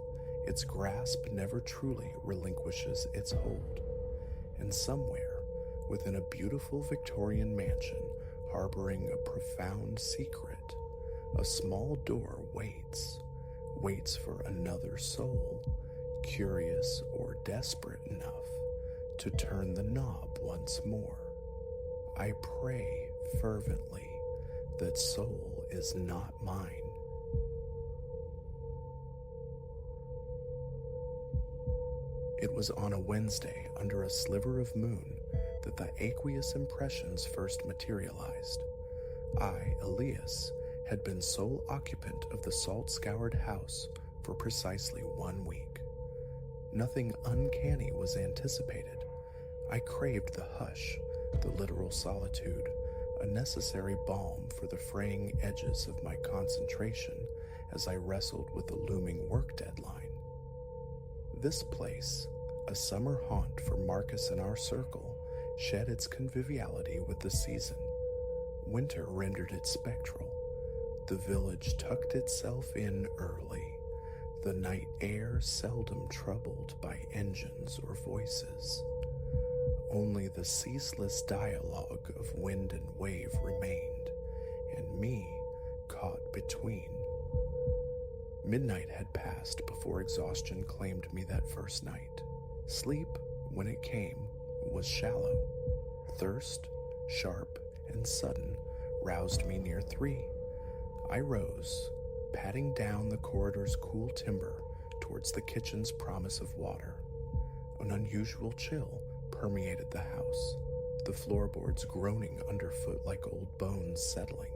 its grasp never truly relinquishes its hold. And somewhere, within a beautiful Victorian mansion harboring a profound secret, a small door waits for another soul, curious or desperate enough to turn the knob once more. I pray fervently that soul is not mine. It was on a Wednesday under a sliver of moon that the aqueous impressions first materialized. I, Elias, had been sole occupant of the salt-scoured house for precisely 1 week. Nothing uncanny was anticipated. I craved the hush, the literal solitude, a necessary balm for the fraying edges of my concentration as I wrestled with the looming work deadline. This place, a summer haunt for Marcus and our circle, shed its conviviality with the season. Winter rendered it spectral. The village tucked itself in early, the night air seldom troubled by engines or voices. Only the ceaseless dialogue of wind and wave remained, and me caught between. Midnight had passed before exhaustion claimed me that first night. Sleep, when it came, was shallow. Thirst, sharp and sudden, roused me near 3. I rose, patting down the corridor's cool timber towards the kitchen's promise of water. An unusual chill permeated the house, the floorboards groaning underfoot like old bones settling.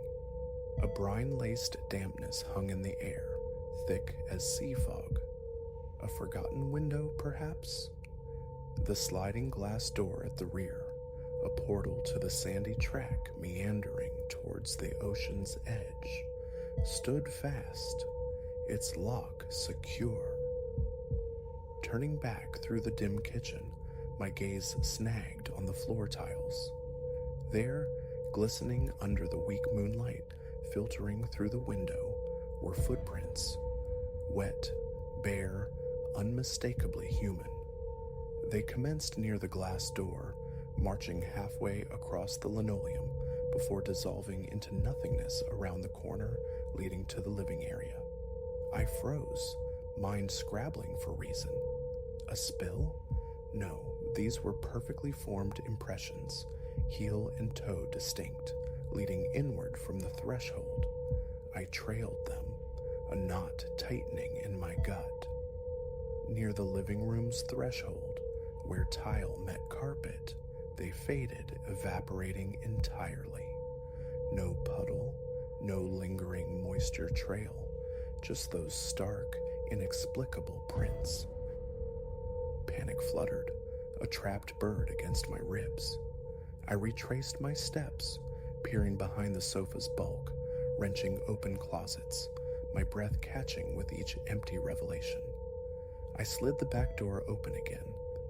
A brine-laced dampness hung in the air, thick as sea fog. A forgotten window, perhaps? The sliding glass door at the rear, a portal to the sandy track meandering towards the ocean's edge, stood fast, its lock secure. Turning back through the dim kitchen, my gaze snagged on the floor tiles. There, glistening under the weak moonlight filtering through the window, were footprints, wet, bare, unmistakably human. They commenced near the glass door, marching halfway across the linoleum before dissolving into nothingness around the corner leading to the living area. I froze, mind scrabbling for reason. A spill? No, these were perfectly formed impressions, heel and toe distinct, leading inward from the threshold. I trailed them, a knot tightening in my gut. Near the living room's threshold, where tile met carpet, they faded, evaporating entirely. No puddle, no lingering moisture trail, just those stark, inexplicable prints. Panic fluttered, a trapped bird against my ribs. I retraced my steps, peering behind the sofa's bulk, wrenching open closets, my breath catching with each empty revelation. I slid the back door open again,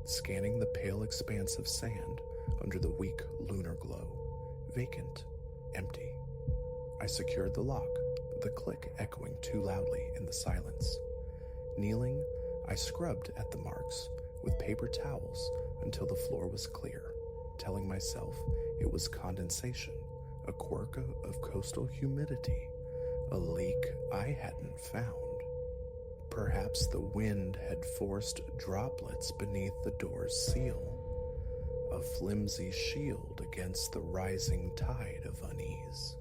scanning the pale expanse of sand under the weak lunar glow. Vacant, empty. I secured the lock, the click echoing too loudly in the silence. Kneeling, I scrubbed at the marks with paper towels until the floor was clear, telling myself it was condensation, a quirk of coastal humidity, a leak I hadn't found. Perhaps the wind had forced droplets beneath the door's seal, a flimsy shield against the rising tide of unease.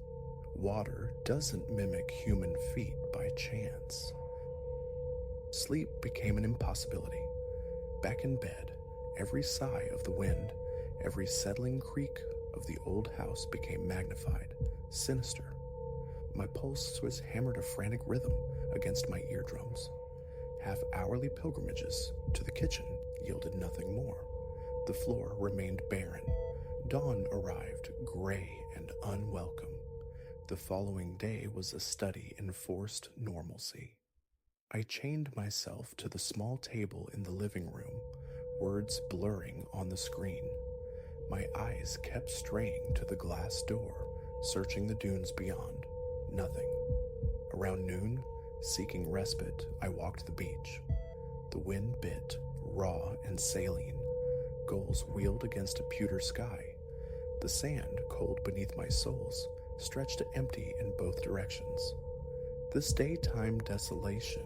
Water doesn't mimic human feet by chance. Sleep became an impossibility. Back in bed, every sigh of the wind, every settling creak of the old house became magnified, sinister. My pulse was hammered a frantic rhythm against my eardrums. Half-hourly pilgrimages to the kitchen yielded nothing more. The floor remained barren. Dawn arrived, gray and unwelcome. The following day was a study in forced normalcy. I chained myself to the small table in the living room, words blurring on the screen. My eyes kept straying to the glass door, searching the dunes beyond. Nothing. Around noon, seeking respite, I walked the beach. The wind bit, raw and saline. Gulls wheeled against a pewter sky. The sand, cold beneath my soles, stretched empty in both directions. This daytime desolation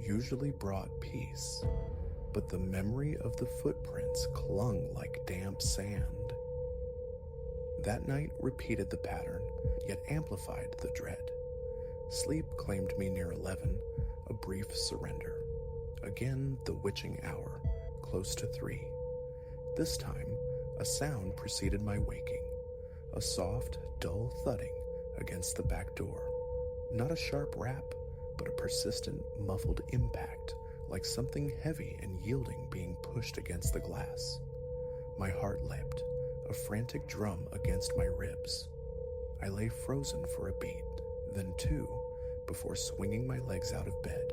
usually brought peace, but the memory of the footprints clung like damp sand. That night repeated the pattern, yet amplified the dread. Sleep claimed me near 11, a brief surrender. Again, the witching hour, close to 3. This time, a sound preceded my waking, a soft, dull thudding against the back door. Not a sharp rap, but a persistent, muffled impact, like something heavy and yielding being pushed against the glass. My heart leapt, a frantic drum against my ribs. I lay frozen for a beat, then 2, before swinging my legs out of bed.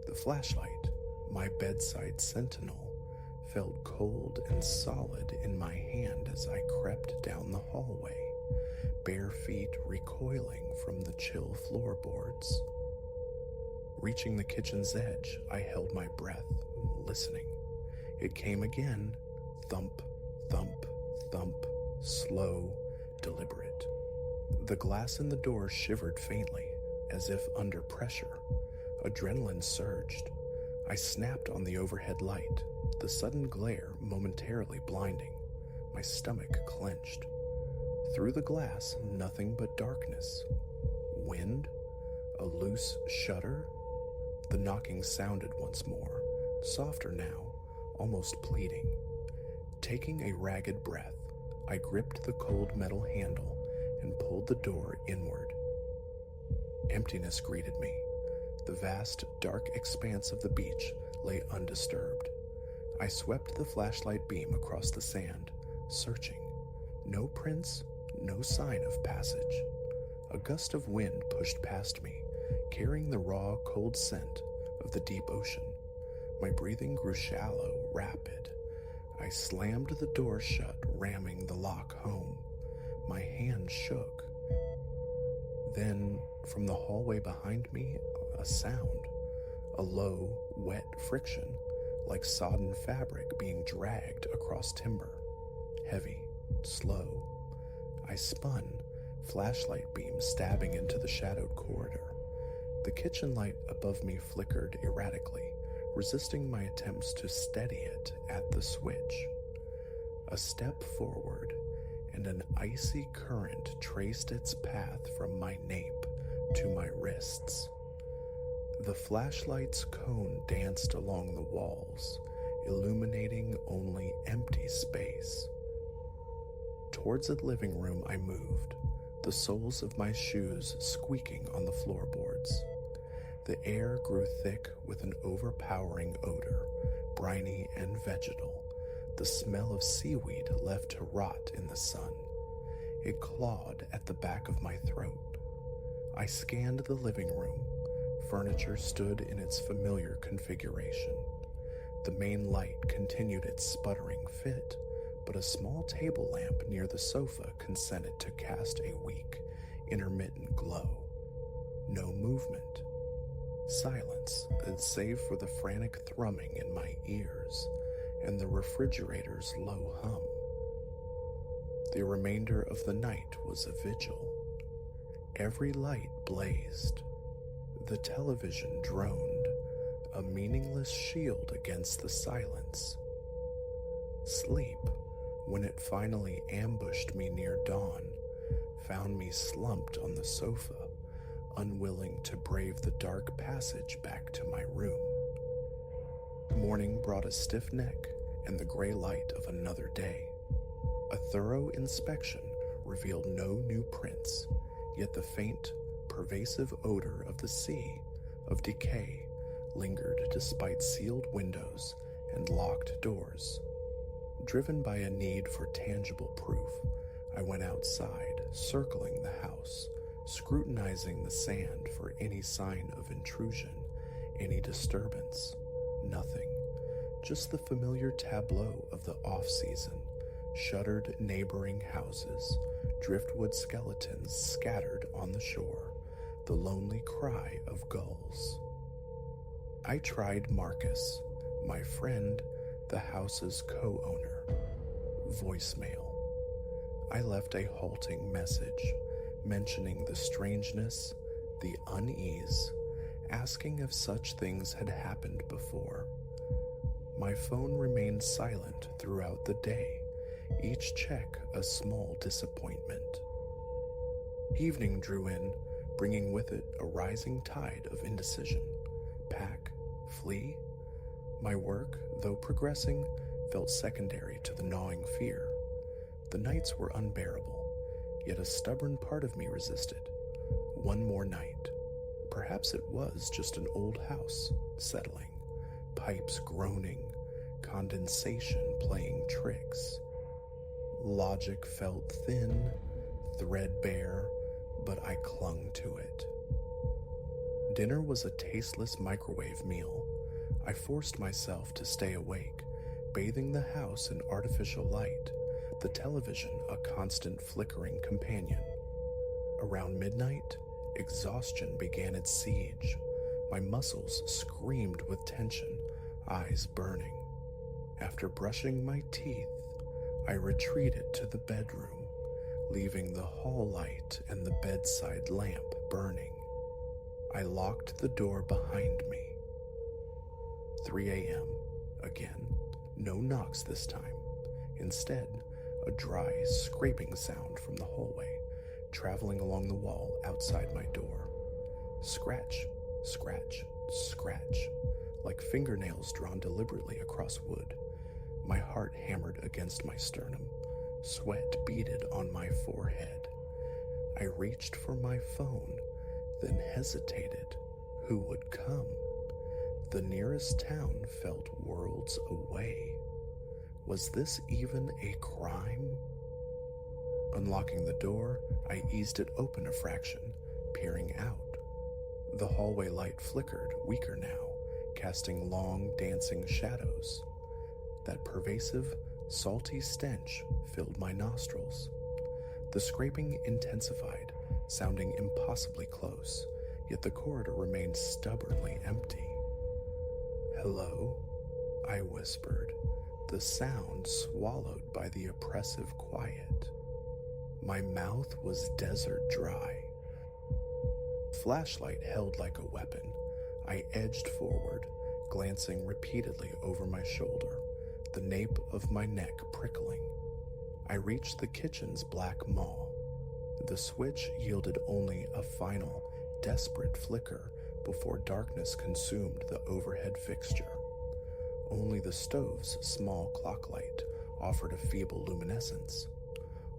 The flashlight, my bedside sentinel, felt cold and solid in my hand as I crept down the hallway, bare feet recoiling from the chill floorboards. Reaching the kitchen's edge, I held my breath, listening. It came again, thump, thump, thump, slow, deliberate. The glass in the door shivered faintly, as if under pressure. Adrenaline surged. I snapped on the overhead light, the sudden glare momentarily blinding. My stomach clenched. Through the glass, nothing but darkness. Wind? A loose shutter? The knocking sounded once more, softer now, almost pleading. Taking a ragged breath, I gripped the cold metal handle and pulled the door inward. Emptiness greeted me. The vast, dark expanse of the beach lay undisturbed. I swept the flashlight beam across the sand, searching. No prints, no sign of passage. A gust of wind pushed past me, carrying the raw, cold scent of the deep ocean. My breathing grew shallow, rapid. I slammed the door shut, ramming the lock home. My hand shook. Then, from the hallway behind me, a sound. A low, wet friction, like sodden fabric being dragged across timber. Heavy, slow. I spun, flashlight beam stabbing into the shadowed corridor. The kitchen light above me flickered erratically, resisting my attempts to steady it at the switch. A step forward, and an icy current traced its path from my nape to my wrists. The flashlight's cone danced along the walls, illuminating only empty space. Towards the living room I moved, the soles of my shoes squeaking on the floorboards. The air grew thick with an overpowering odor, briny and vegetal, the smell of seaweed left to rot in the sun. It clawed at the back of my throat. I scanned the living room. Furniture stood in its familiar configuration. The main light continued its sputtering fit, but a small table lamp near the sofa consented to cast a weak, intermittent glow. No movement. Silence, save for the frantic thrumming in my ears and the refrigerator's low hum. The remainder of the night was a vigil. Every light blazed. The television droned, a meaningless shield against the silence. Sleep, when it finally ambushed me near dawn, found me slumped on the sofa, unwilling to brave the dark passage back to my room. Morning brought a stiff neck and the gray light of another day. A thorough inspection revealed no new prints, yet the faint, pervasive odor of the sea, of decay, lingered despite sealed windows and locked doors. Driven by a need for tangible proof, I went outside, circling the house, scrutinizing the sand for any sign of intrusion, any disturbance. Nothing. Just the familiar tableau of the off-season, shuttered neighboring houses, driftwood skeletons scattered on the shore, the lonely cry of gulls. I tried Marcus, my friend, the house's co-owner. Voicemail. I left a halting message, mentioning the strangeness, the unease, asking if such things had happened before. My phone remained silent throughout the day, each check a small disappointment. Evening drew in, bringing with it a rising tide of indecision. Pack? Flee? My work, though progressing, felt secondary to the gnawing fear. The nights were unbearable, yet a stubborn part of me resisted. One more night. Perhaps it was just an old house, settling, pipes groaning, condensation playing tricks. Logic felt thin, threadbare, but I clung to it. Dinner was a tasteless microwave meal. I forced myself to stay awake, bathing the house in artificial light, the television a constant flickering companion. Around midnight, exhaustion began its siege. My muscles screamed with tension, eyes burning. After brushing my teeth, I retreated to the bedroom, leaving the hall light and the bedside lamp burning. I locked the door behind me. 3 a.m. Again. No knocks this time. Instead, a dry, scraping sound from the hallway, traveling along the wall outside my door. Scratch, scratch, scratch, like fingernails drawn deliberately across wood. My heart hammered against my sternum. Sweat beaded on my forehead. I reached for my phone, then hesitated. Who would come? The nearest town felt worlds away. Was this even a crime? Unlocking the door, I eased it open a fraction, peering out. The hallway light flickered, weaker now, casting long, dancing shadows. That pervasive, salty stench filled my nostrils. The scraping intensified, sounding impossibly close, yet the corridor remained stubbornly empty. "Hello?" I whispered, the sound swallowed by the oppressive quiet. My mouth was desert dry. Flashlight held like a weapon. I edged forward, glancing repeatedly over my shoulder, the nape of my neck prickling. I reached the kitchen's black maw. The switch yielded only a final, desperate flicker before darkness consumed the overhead fixture. Only the stove's small clock light offered a feeble luminescence.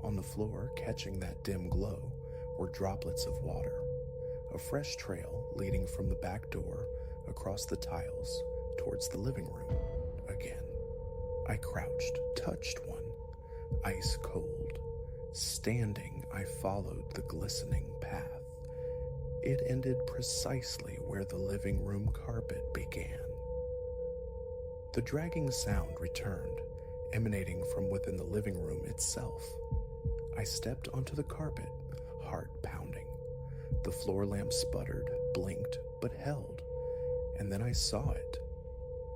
On the floor, catching that dim glow, were droplets of water, a fresh trail leading from the back door across the tiles towards the living room. Again, I crouched, touched one, ice cold. Standing, I followed the glistening path. It ended precisely where the living room carpet began. The dragging sound returned, emanating from within the living room itself. I stepped onto the carpet, heart pounding. The floor lamp sputtered, blinked, but held, and then I saw it.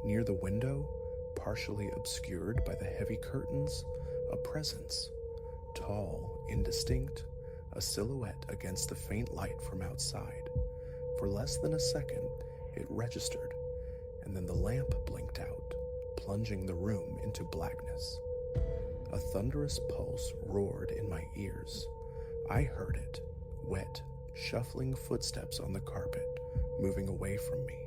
Near the window, partially obscured by the heavy curtains, a presence. Tall, indistinct, a silhouette against the faint light from outside. For less than a second, it registered, and then the lamp blinked out, plunging the room into blackness. A thunderous pulse roared in my ears. I heard it, wet, shuffling footsteps on the carpet, moving away from me.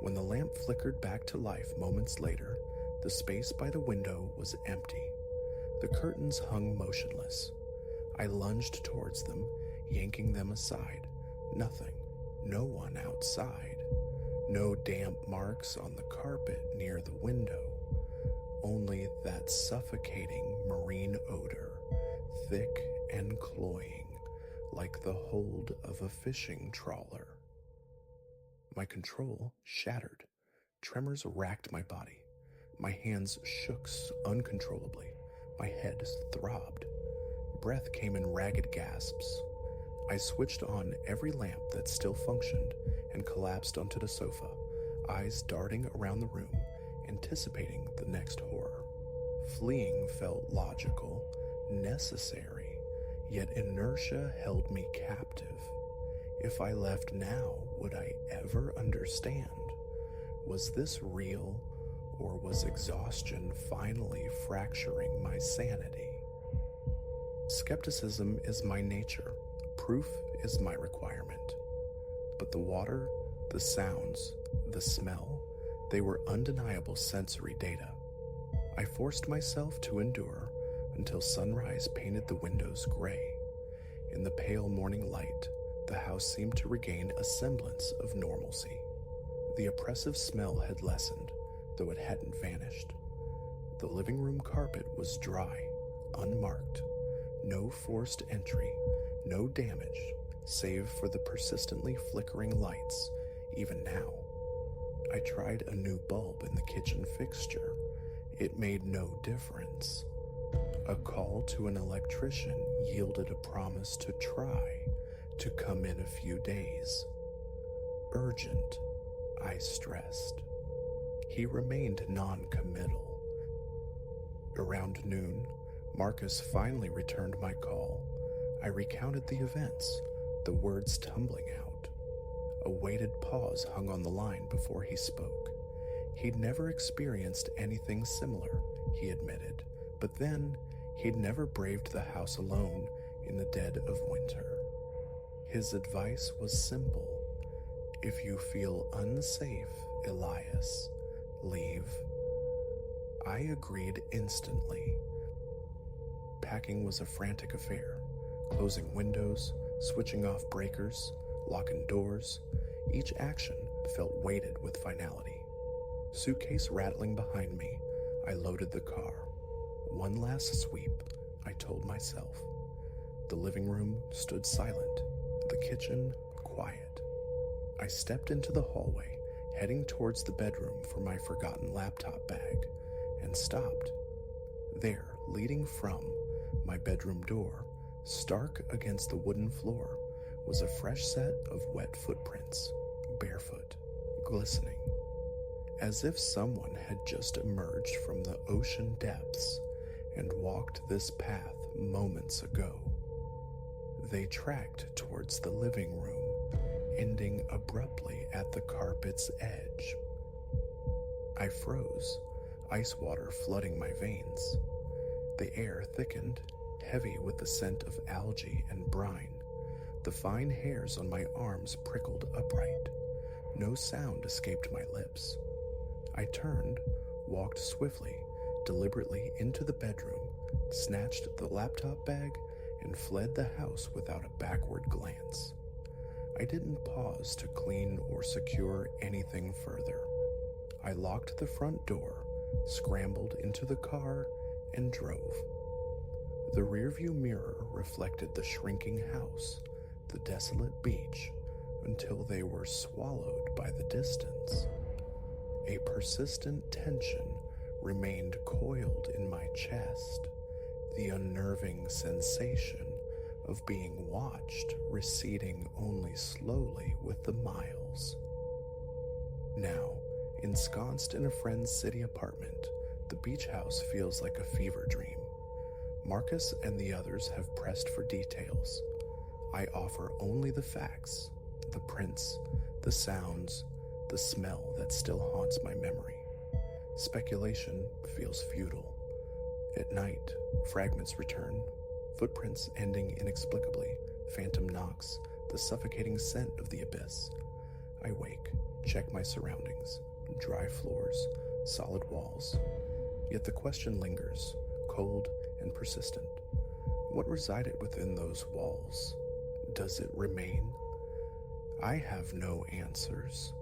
When the lamp flickered back to life moments later, the space by the window was empty. The curtains hung motionless. I lunged towards them, yanking them aside. Nothing. No one outside. No damp marks on the carpet near the window. Only that suffocating marine odor, thick and cloying, like the hold of a fishing trawler. My control shattered. Tremors racked my body. My hands shook uncontrollably. My head throbbed. Breath came in ragged gasps. I switched on every lamp that still functioned and collapsed onto the sofa, eyes darting around the room, anticipating the next horror. Fleeing felt logical, necessary, yet inertia held me captive. If I left now, would I ever understand? Was this real, or was exhaustion finally fracturing my sanity? Skepticism is my nature. Proof is my requirement. But the water, the sounds, the smell, they were undeniable sensory data. I forced myself to endure until sunrise painted the windows gray. In the pale morning light, the house seemed to regain a semblance of normalcy. The oppressive smell had lessened, though it hadn't vanished. The living room carpet was dry, unmarked. No forced entry, no damage, save for the persistently flickering lights, even now. I tried a new bulb in the kitchen fixture. It made no difference. A call to an electrician yielded a promise to try to come in a few days. Urgent, I stressed. He remained non-committal. Around noon, Marcus finally returned my call. I recounted the events, the words tumbling out. A weighted pause hung on the line before he spoke. He'd never experienced anything similar, he admitted, but then he'd never braved the house alone in the dead of winter. His advice was simple. If you feel unsafe, Elias, leave. I agreed instantly. Packing was a frantic affair. Closing windows, switching off breakers, locking doors. Each action felt weighted with finality. Suitcase rattling behind me, I loaded the car. One last sweep, I told myself. The living room stood silent, the kitchen quiet. I stepped into the hallway, heading towards the bedroom for my forgotten laptop bag, and stopped. There, leading from my bedroom door, stark against the wooden floor, was a fresh set of wet footprints, barefoot, glistening, as if someone had just emerged from the ocean depths and walked this path moments ago. They tracked towards the living room, ending abruptly at the carpet's edge. I froze, ice water flooding my veins. The air thickened, heavy with the scent of algae and brine. The fine hairs on my arms prickled upright. No sound escaped my lips. I turned, walked swiftly, deliberately into the bedroom, snatched the laptop bag, and fled the house without a backward glance. I didn't pause to clean or secure anything further. I locked the front door, scrambled into the car, and drove. The rearview mirror reflected the shrinking house, the desolate beach, until they were swallowed by the distance. A persistent tension remained coiled in my chest, the unnerving sensation of being watched receding only slowly with the miles. Now, ensconced in a friend's city apartment, the beach house feels like a fever dream. Marcus and the others have pressed for details. I offer only the facts, the prints, the sounds, the smell that still haunts my memory. Speculation feels futile. At night, fragments return, footprints ending inexplicably, phantom knocks, the suffocating scent of the abyss. I wake, check my surroundings, dry floors, solid walls. Yet the question lingers, cold and persistent. What resided within those walls? Does it remain? I have no answers,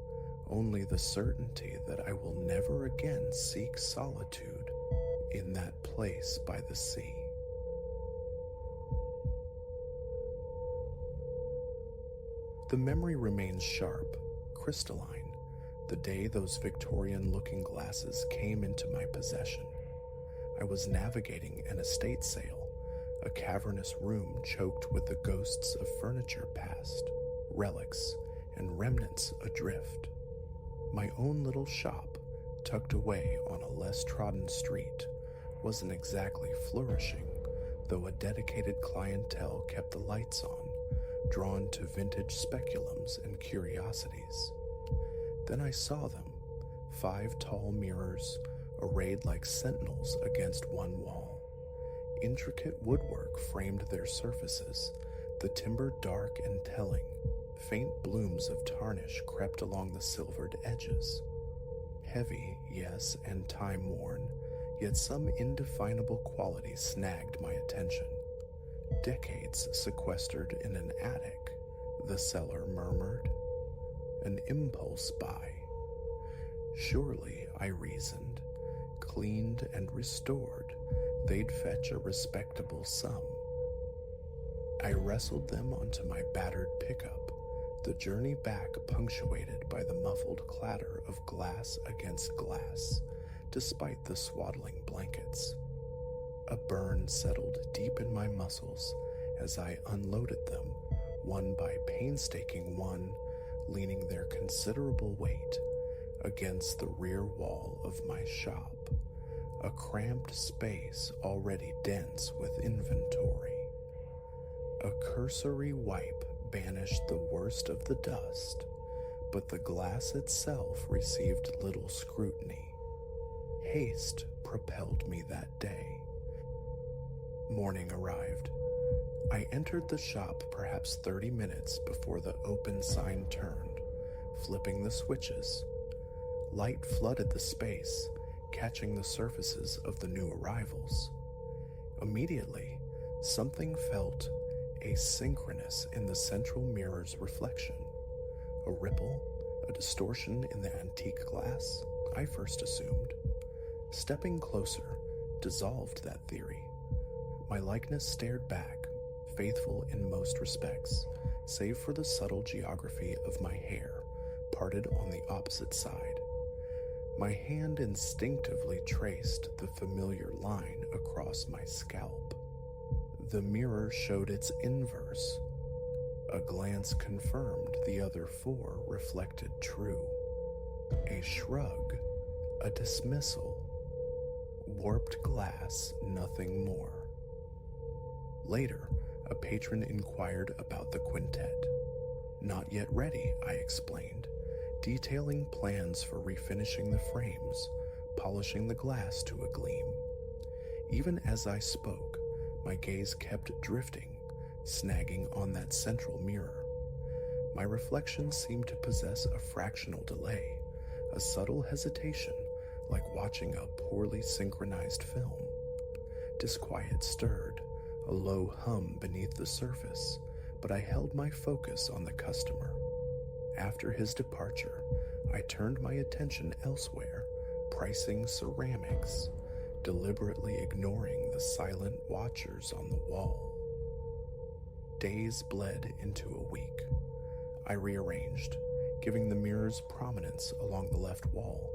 only the certainty that I will never again seek solitude in that place by the sea. The memory remains sharp, crystalline, the day those Victorian looking glasses came into my possession. I was navigating an estate sale, a cavernous room choked with the ghosts of furniture past, relics, and remnants adrift. My own little shop, tucked away on a less trodden street, wasn't exactly flourishing, though a dedicated clientele kept the lights on, drawn to vintage speculums and curiosities. Then I saw them, 5 tall mirrors, arrayed like sentinels against one wall. Intricate woodwork framed their surfaces, the timber dark and telling. Faint blooms of tarnish crept along the silvered edges. Heavy, yes, and time-worn, yet some indefinable quality snagged my attention. Decades sequestered in an attic, the seller murmured. An impulse buy. Surely, I reasoned, cleaned and restored, they'd fetch a respectable sum. I wrestled them onto my battered pickup, the journey back punctuated by the muffled clatter of glass against glass, despite the swaddling blankets. A burn settled deep in my muscles as I unloaded them, one by painstaking one, leaning their considerable weight against the rear wall of my shop, a cramped space already dense with inventory. A cursory wipe banished the worst of the dust, but the glass itself received little scrutiny. Haste propelled me that day. Morning arrived. I entered the shop perhaps 30 minutes before the open sign turned, flipping the switches. Light flooded the space, catching the surfaces of the new arrivals. Immediately, something felt asynchronous in the central mirror's reflection. A ripple, a distortion in the antique glass, I first assumed. Stepping closer dissolved that theory. My likeness stared back, faithful in most respects, save for the subtle geography of my hair, parted on the opposite side. My hand instinctively traced the familiar line across my scalp. The mirror showed its inverse. A glance confirmed the other 4 reflected true. A shrug, a dismissal. Warped glass, nothing more. Later, a patron inquired about the quintet. Not yet ready, I explained, detailing plans for refinishing the frames, polishing the glass to a gleam. Even as I spoke, my gaze kept drifting, snagging on that central mirror. My reflection seemed to possess a fractional delay, a subtle hesitation, like watching a poorly synchronized film. Disquiet stirred, a low hum beneath the surface, but I held my focus on the customer. After his departure, I turned my attention elsewhere, pricing ceramics, deliberately ignoring the silent watchers on the wall. Days bled into a week. I rearranged, giving the mirrors prominence along the left wall,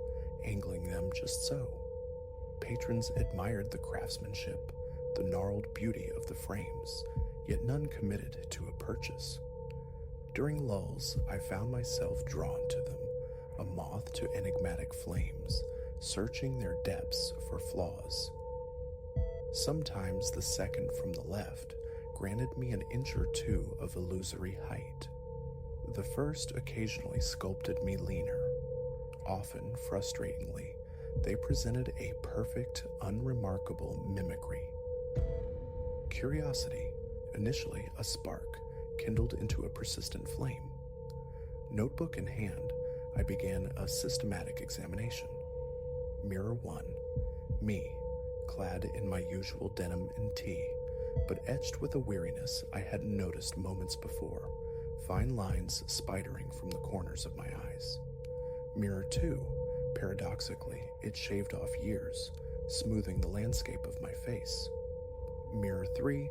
angling them just so. Patrons admired the craftsmanship, the gnarled beauty of the frames, yet none committed to a purchase. During lulls, I found myself drawn to them, a moth to enigmatic flames, searching their depths for flaws. Sometimes the second from the left granted me an inch or two of illusory height. The first occasionally sculpted me leaner. Often, frustratingly, they presented a perfect, unremarkable mimicry. Curiosity, initially a spark, kindled into a persistent flame. Notebook in hand, I began a systematic examination. Mirror 1, me, clad in my usual denim and tee, but etched with a weariness I hadn't noticed moments before, fine lines spidering from the corners of my eyes. Mirror 2, paradoxically, it shaved off years, smoothing the landscape of my face. Mirror 3,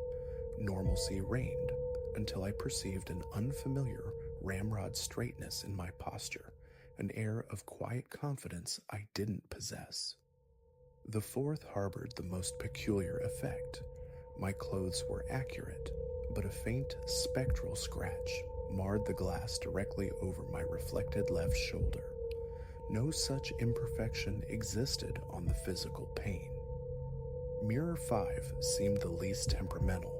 normalcy reigned until I perceived an unfamiliar ramrod straightness in my posture, an air of quiet confidence I didn't possess. The fourth harbored the most peculiar effect. My clothes were accurate, but a faint spectral scratch marred the glass directly over my reflected left shoulder. No such imperfection existed on the physical pane. Mirror 5 seemed the least temperamental,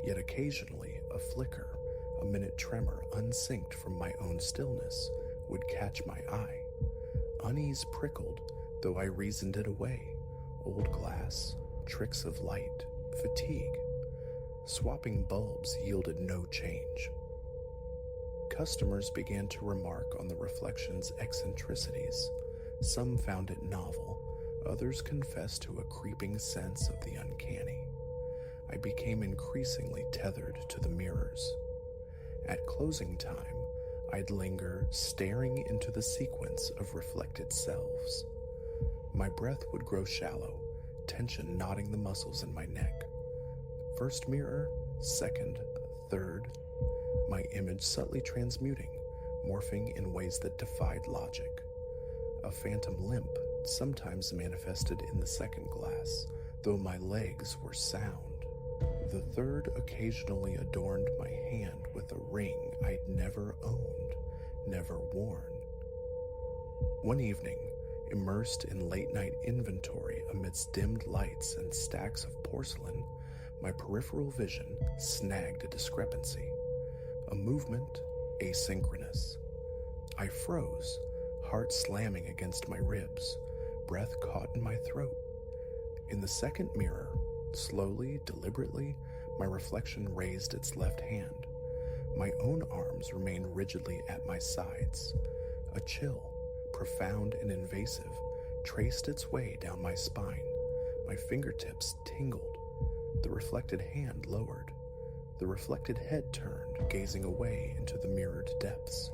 yet occasionally a flicker, a minute tremor unsynced from my own stillness, would catch my eye. Unease prickled, though I reasoned it away. Old glass, tricks of light, fatigue. Swapping bulbs yielded no change. Customers began to remark on the reflection's eccentricities. Some found it novel, others confessed to a creeping sense of the uncanny. I became increasingly tethered to the mirrors. At closing time, I'd linger staring into the sequence of reflected selves. My breath would grow shallow, tension knotting the muscles in my neck. First mirror, second, third, my image subtly transmuting, morphing in ways that defied logic. A phantom limp sometimes manifested in the second glass, though my legs were sound. The third occasionally adorned my hand with a ring I'd never owned, never worn. One evening, immersed in late-night inventory amidst dimmed lights and stacks of porcelain, my peripheral vision snagged a discrepancy. A movement asynchronous. I froze, heart slamming against my ribs, breath caught in my throat. In the second mirror, slowly, deliberately, my reflection raised its left hand. My own arms remained rigidly at my sides. A chill, profound and invasive, traced its way down my spine. My fingertips tingled. The reflected hand lowered. The reflected head turned, gazing away into the mirrored depths.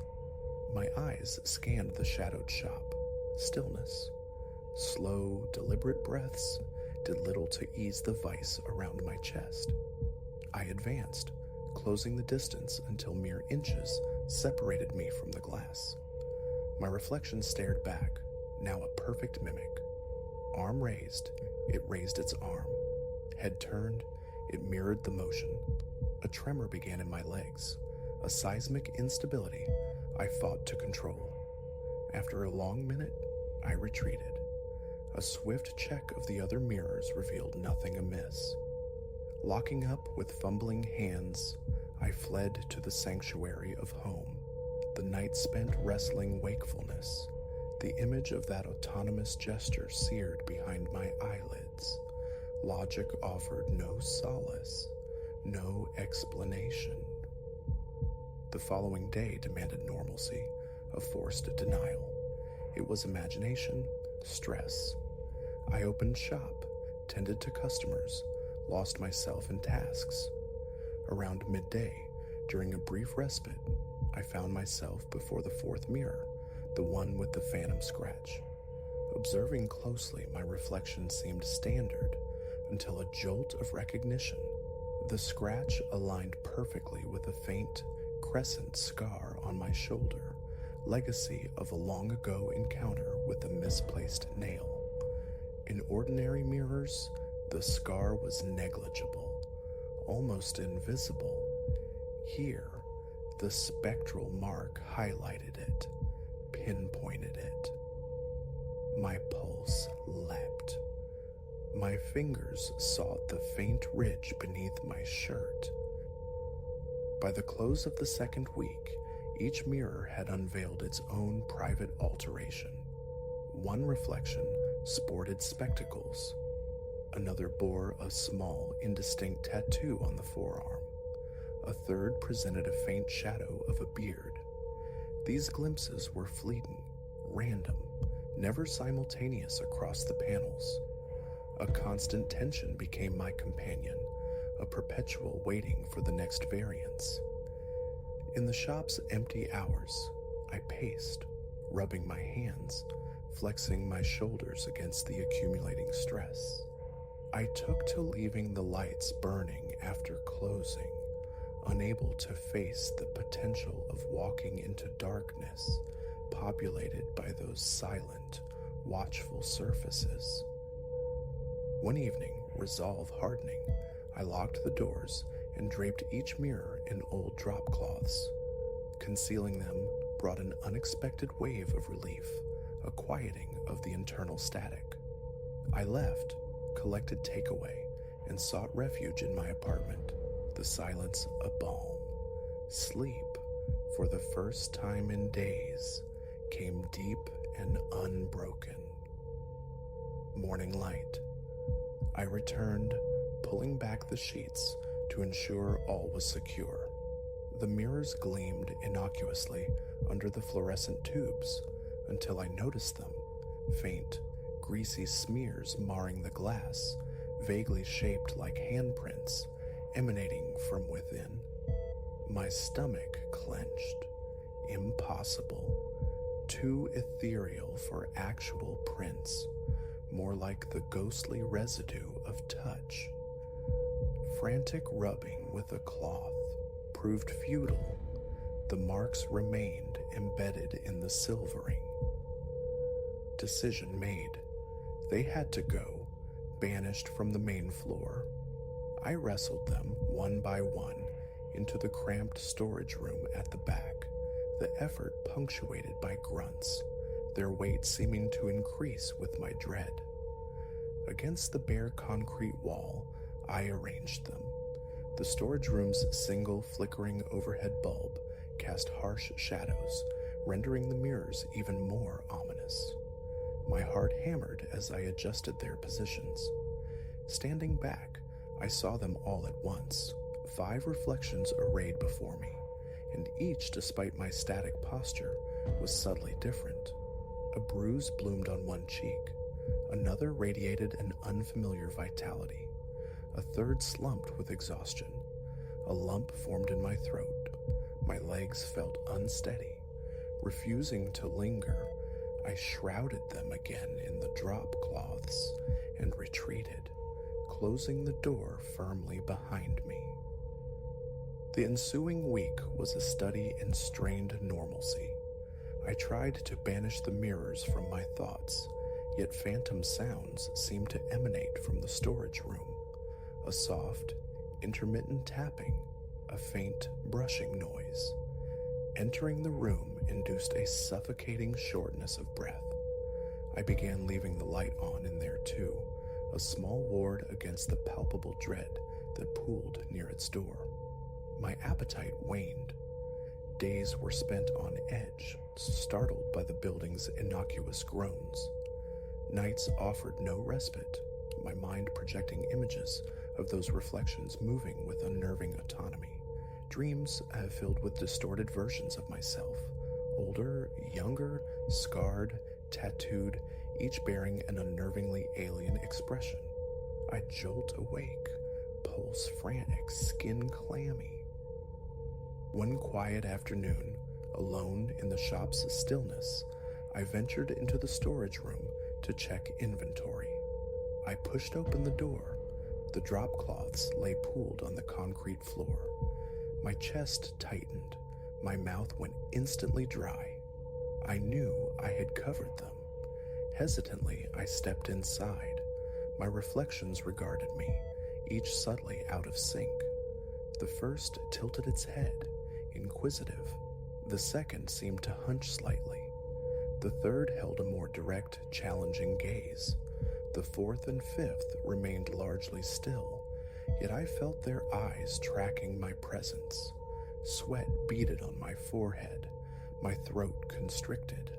My eyes scanned the shadowed shop. Stillness. Slow, deliberate breaths did little to ease the vice around my chest. I advanced, closing the distance until mere inches separated me from the glass. My reflection stared back, now a perfect mimic. Arm raised, it raised its arm. Head turned, it mirrored the motion. A tremor began in my legs, a seismic instability I fought to control. After a long minute, I retreated. A swift check of the other mirrors revealed nothing amiss. Locking up with fumbling hands, I fled to the sanctuary of home, the night spent wrestling wakefulness, the image of that autonomous gesture seared behind my eyelids. Logic offered no solace, no explanation. The following day demanded normalcy, a forced denial. It was imagination, stress. I opened shop, tended to customers, lost myself in tasks. Around midday, during a brief respite, I found myself before the fourth mirror, the one with the phantom scratch. Observing closely, my reflection seemed standard until a jolt of recognition. The scratch aligned perfectly with a faint, crescent scar on my shoulder, legacy of a long-ago encounter with a misplaced nail. In ordinary mirrors, the scar was negligible, almost invisible. Here, the spectral mark highlighted it, pinpointed it. My pulse leapt. My fingers sought the faint ridge beneath my shirt. By the close of the second week, each mirror had unveiled its own private alteration. One reflection sported spectacles. Another bore a small, indistinct tattoo on the forearm. A third presented a faint shadow of a beard. These glimpses were fleeting, random, never simultaneous across the panels. A constant tension became my companion, a perpetual waiting for the next variance. In the shop's empty hours, I paced, rubbing my hands, flexing my shoulders against the accumulating stress. I took to leaving the lights burning after closing, unable to face the potential of walking into darkness populated by those silent, watchful surfaces. One evening, resolve hardening, I locked the doors and draped each mirror in old drop cloths. Concealing them brought an unexpected wave of relief, a quieting of the internal static. I left, collected takeaway, and sought refuge in my apartment, the silence a balm. Sleep, for the first time in days, came deep and unbroken. Morning light. I returned, pulling back the sheets to ensure all was secure. The mirrors gleamed innocuously under the fluorescent tubes until I noticed them, faint, greasy smears marring the glass, vaguely shaped like handprints, emanating from within. My stomach clenched. Impossible. Too ethereal for actual prints, more like the ghostly residue of touch. Frantic rubbing with a cloth proved futile. The marks remained embedded in the silvering. Decision made. They had to go, banished from the main floor. I wrestled them one by one into the cramped storage room at the back, the effort punctuated by grunts, their weight seeming to increase with my dread. Against the bare concrete wall, I arranged them. The storage room's single flickering overhead bulb cast harsh shadows, rendering the mirrors even more ominous. My heart hammered as I adjusted their positions. Standing back, I saw them all at once, 5 reflections arrayed before me, and each, despite my static posture, was subtly different. A bruise bloomed on one cheek, another radiated an unfamiliar vitality, a third slumped with exhaustion. A lump formed in my throat. My legs felt unsteady. Refusing to linger, I shrouded them again in the drop cloths and retreated, closing the door firmly behind me. The ensuing week was a study in strained normalcy. I tried to banish the mirrors from my thoughts, yet phantom sounds seemed to emanate from the storage room. A soft, intermittent tapping, a faint brushing noise. Entering the room induced a suffocating shortness of breath. I began leaving the light on in there too, a small ward against the palpable dread that pooled near its door. My appetite waned. Days were spent on edge, startled by the building's innocuous groans. Nights offered no respite, my mind projecting images of those reflections moving with unnerving autonomy. Dreams filled with distorted versions of myself, older, younger, scarred, tattooed, each bearing an unnervingly alien expression. I'd jolt awake, pulse frantic, skin clammy. One quiet afternoon, alone in the shop's stillness, I ventured into the storage room to check inventory. I pushed open the door. The drop cloths lay pooled on the concrete floor. My chest tightened. My mouth went instantly dry. I knew I had covered them. Hesitantly, I stepped inside. My reflections regarded me, each subtly out of sync. The first tilted its head, inquisitive. The second seemed to hunch slightly. The third held a more direct, challenging gaze. The fourth and fifth remained largely still, yet I felt their eyes tracking my presence. Sweat beaded on my forehead, my throat constricted.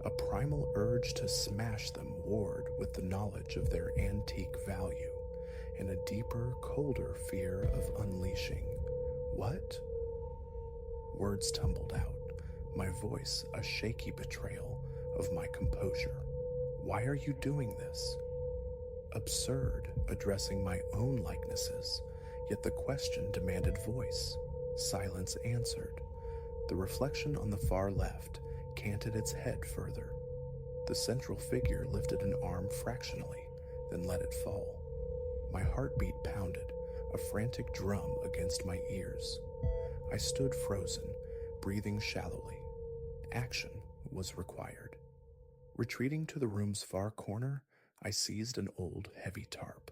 A primal urge to smash them warred with the knowledge of their antique value, and a deeper, colder fear of unleashing. What? Words tumbled out, my voice a shaky betrayal of my composure. Why are you doing this? absurd addressing my own likenesses, yet the question demanded voice. Silence answered. The reflection on the far left canted its head further. The central figure lifted an arm fractionally, then let it fall. My heartbeat pounded, a frantic drum against my ears. I stood frozen, breathing shallowly. Action was required. Retreating to the room's far corner, I seized an old, heavy tarp.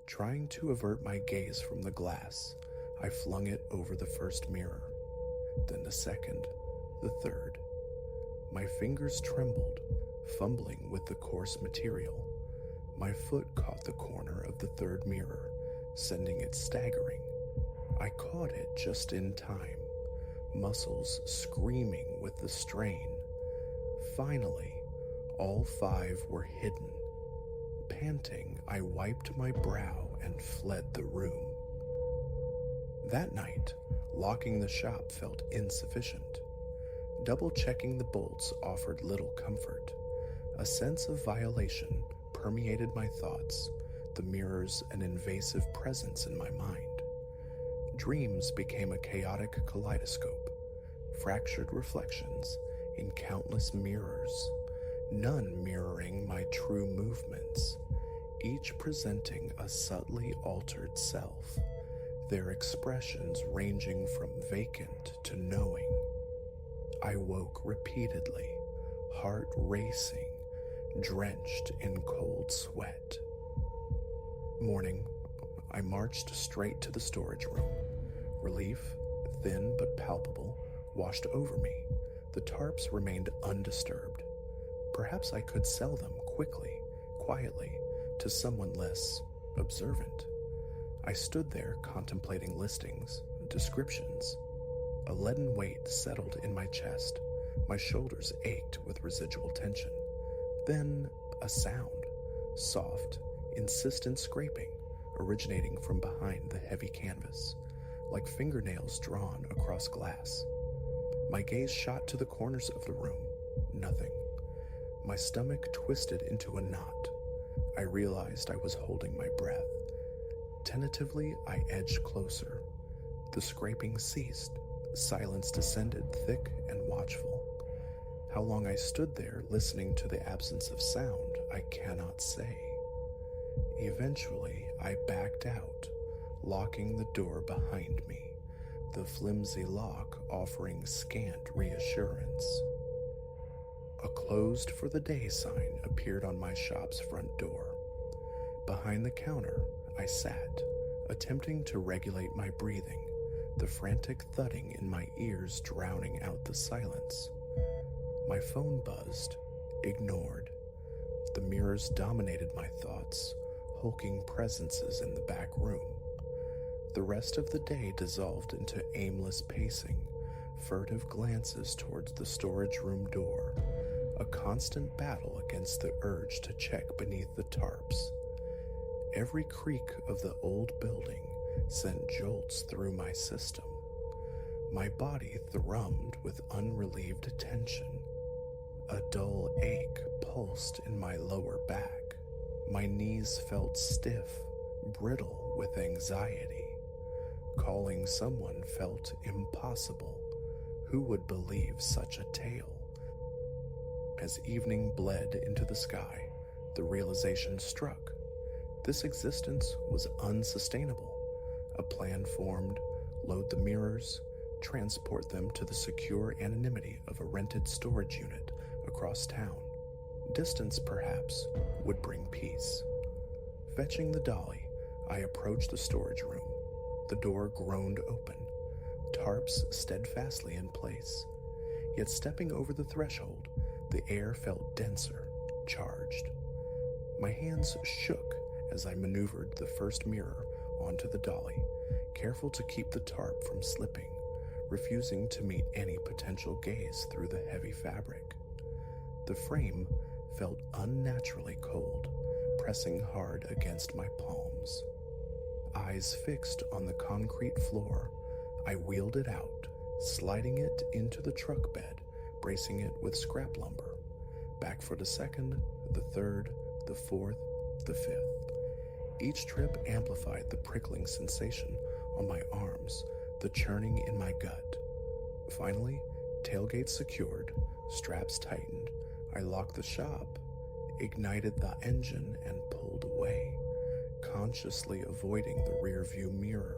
Trying to avert my gaze from the glass, I flung it over the first mirror, then the second, the third. My fingers trembled, fumbling with the coarse material. My foot caught the corner of the third mirror, sending it staggering. I caught it just in time, muscles screaming with the strain. Finally, all 5 were hidden. Panting, I wiped my brow and fled the room. That night, locking the shop felt insufficient. Double-checking the bolts offered little comfort. A sense of violation permeated my thoughts, the mirrors an invasive presence in my mind. Dreams became a chaotic kaleidoscope, fractured reflections in countless mirrors, none mirroring my true movements, each presenting a subtly altered self, their expressions ranging from vacant to knowing. I woke repeatedly, heart racing, drenched in cold sweat. Morning, I marched straight to the storage room. Relief, thin but palpable, washed over me. The tarps remained undisturbed. Perhaps I could sell them quickly, quietly, to someone less observant. I stood there contemplating listings, descriptions. A leaden weight settled in my chest. My shoulders ached with residual tension. Then a sound, soft, insistent scraping, originating from behind the heavy canvas, like fingernails drawn across glass. My gaze shot to the corners of the room. Nothing. My stomach twisted into a knot. I realized I was holding my breath. Tentatively, I edged closer. The scraping ceased. Silence descended, thick and watchful. How long I stood there, listening to the absence of sound, I cannot say. Eventually, I backed out, locking the door behind me, the flimsy lock offering scant reassurance. A closed for the day sign appeared on my shop's front door. Behind the counter, I sat, attempting to regulate my breathing, the frantic thudding in my ears drowning out the silence. My phone buzzed, ignored. The mirrors dominated my thoughts, hulking presences in the back room. The rest of the day dissolved into aimless pacing, furtive glances towards the storage room door, a constant battle against the urge to check beneath the tarps. Every creak of the old building sent jolts through my system. My body thrummed with unrelieved tension. A dull ache pulsed in my lower back. My knees felt stiff, brittle with anxiety. Calling someone felt impossible. Who would believe such a tale? As evening bled into the sky, the realization struck. This existence was unsustainable. A plan formed: load the mirrors, transport them to the secure anonymity of a rented storage unit across town. Distance, perhaps, would bring peace. Fetching the dolly, I approached the storage room. The door groaned open, tarps steadfastly in place. Yet stepping over the threshold, the air felt denser, charged. My hands shook as I maneuvered the first mirror onto the dolly, careful to keep the tarp from slipping, refusing to meet any potential gaze through the heavy fabric. The frame felt unnaturally cold, pressing hard against my palms. Eyes fixed on the concrete floor, I wheeled it out, sliding it into the truck bed, bracing it with scrap lumber. Back for the second, the third, the fourth, The fifth. Each trip amplified the prickling sensation on my arms, the churning in my gut. Finally, tailgate secured, straps tightened, I locked the shop, ignited the engine, and pulled away, consciously avoiding the rearview mirror,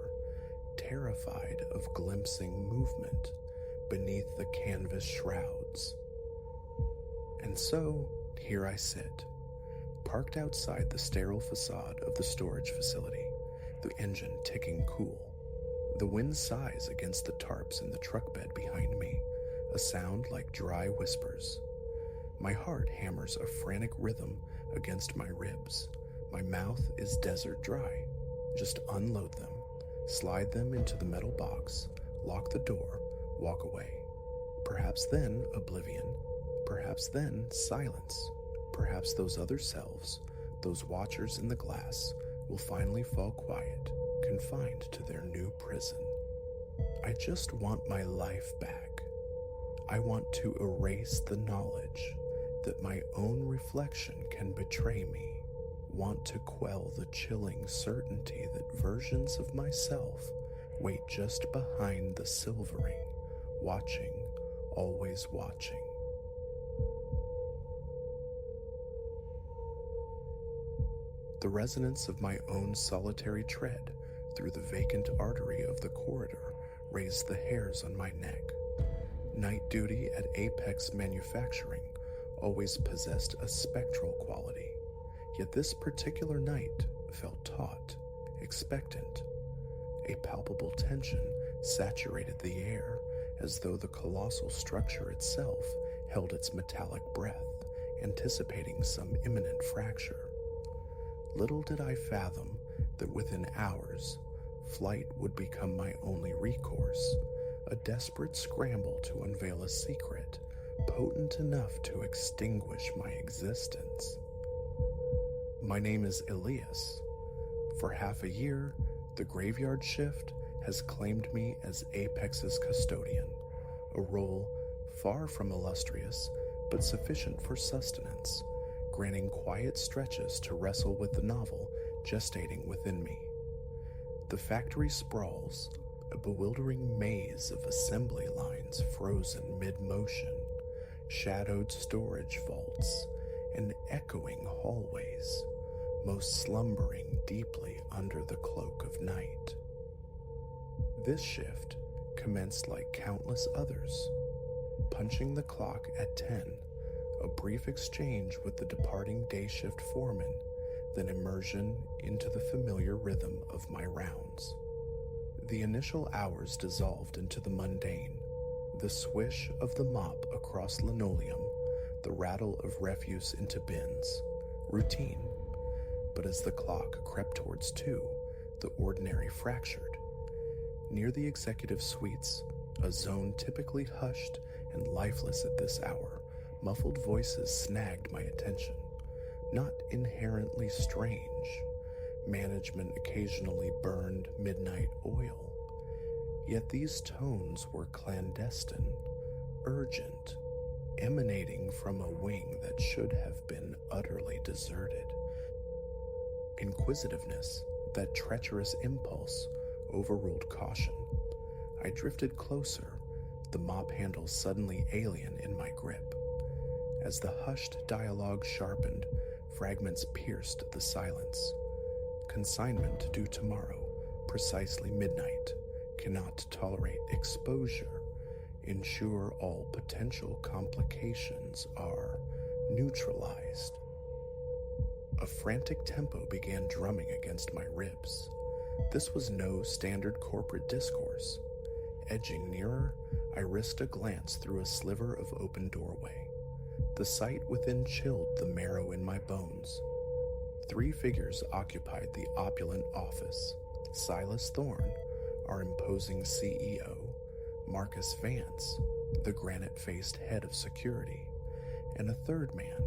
terrified of glimpsing movement beneath the canvas shrouds. And so, here I sit, parked outside the sterile facade of the storage facility, the engine ticking cool. The wind sighs against the tarps in the truck bed behind me, a sound like dry whispers. My heart hammers a frantic rhythm against my ribs. My mouth is desert dry. Just unload them, slide them into the metal box, lock the door, walk away. Perhaps then oblivion, perhaps then silence. Perhaps those other selves, those watchers in the glass, will finally fall quiet, confined to their new prison. I just want my life back. I want to erase the knowledge that my own reflection can betray me. Want to quell the chilling certainty that versions of myself wait just behind the silvering, watching, always watching. The resonance of my own solitary tread through the vacant artery of the corridor raised the hairs on my neck. Night duty at Apex Manufacturing always possessed a spectral quality, yet this particular night felt taut, expectant. A palpable tension saturated the air, as though the colossal structure itself held its metallic breath, anticipating some imminent fracture. Little did I fathom that within hours, flight would become my only recourse, a desperate scramble to unveil a secret potent enough to extinguish my existence. My name is Elias. For half a year, the graveyard shift has claimed me as Apex's custodian, a role far from illustrious but sufficient for sustenance, granting quiet stretches to wrestle with the novel gestating within me. The factory sprawls, a bewildering maze of assembly lines frozen mid-motion, shadowed storage vaults, and echoing hallways, most slumbering deeply under the cloak of night. This shift commenced like countless others, punching the clock at 10, a brief exchange with the departing day shift foreman, then immersion into the familiar rhythm of my rounds. The initial hours dissolved into the mundane, the swish of the mop across linoleum, the rattle of refuse into bins, routine. But as the clock crept towards 2, the ordinary fractured. Near the executive suites, a zone typically hushed and lifeless at this hour, muffled voices snagged my attention. Not inherently strange. Management occasionally burned midnight oil. Yet these tones were clandestine, urgent, emanating from a wing that should have been utterly deserted. Inquisitiveness, that treacherous impulse, overruled caution. I drifted closer, the mop handle suddenly alien in my grip. As the hushed dialogue sharpened, fragments pierced the silence. Consignment due tomorrow, precisely midnight. Cannot tolerate exposure. Ensure all potential complications are neutralized. A frantic tempo began drumming against my ribs. This was no standard corporate discourse. Edging nearer, I risked a glance through a sliver of open doorway. The sight within chilled the marrow in my bones. 3 figures occupied the opulent office. Silas Thorne, our imposing CEO, Marcus Vance, the granite-faced head of security, and a third man,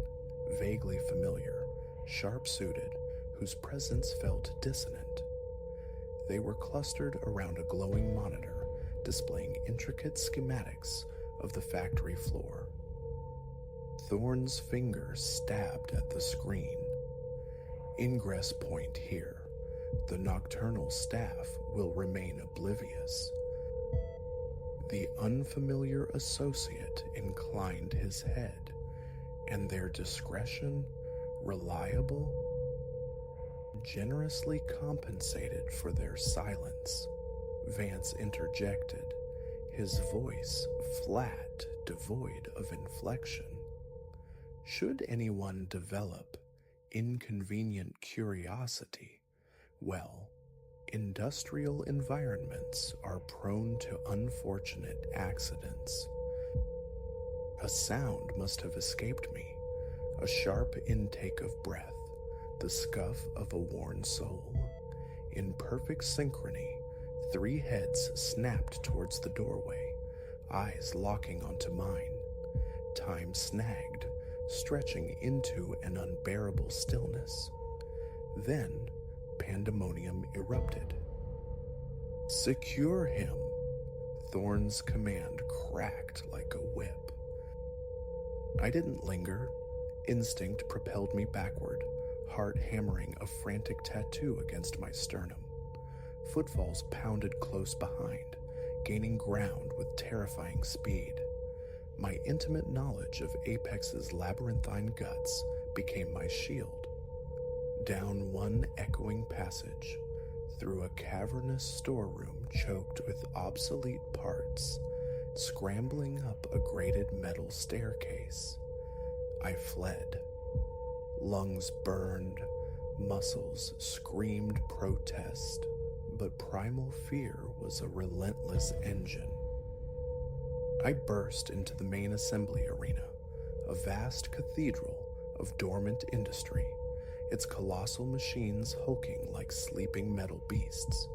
vaguely familiar, sharp-suited, whose presence felt dissonant. They were clustered around a glowing monitor displaying intricate schematics of the factory floor. Thorne's finger stabbed at the screen. Ingress point here. The Nocturnal staff will remain oblivious. The unfamiliar associate inclined his head, and their discretion, reliable, generously compensated for their silence. Vance interjected, his voice flat, devoid of inflection. Should anyone develop inconvenient curiosity, well, industrial environments are prone to unfortunate accidents. A sound must have escaped me, a sharp intake of breath, the scuff of a worn soul. In perfect synchrony, 3 heads snapped towards the doorway, eyes locking onto mine. Time snagged, stretching into an unbearable stillness. Then, pandemonium erupted. "Secure him!" Thorne's command cracked like a whip. I didn't linger. Instinct propelled me backward, heart hammering a frantic tattoo against my sternum. Footfalls pounded close behind, gaining ground with terrifying speed. My intimate knowledge of Apex's labyrinthine guts became my shield. Down one echoing passage, through a cavernous storeroom choked with obsolete parts, scrambling up a grated metal staircase. I fled. Lungs burned, muscles screamed protest, but primal fear was a relentless engine. I burst into the main assembly arena, a vast cathedral of dormant industry, its colossal machines hulking like sleeping metal beasts.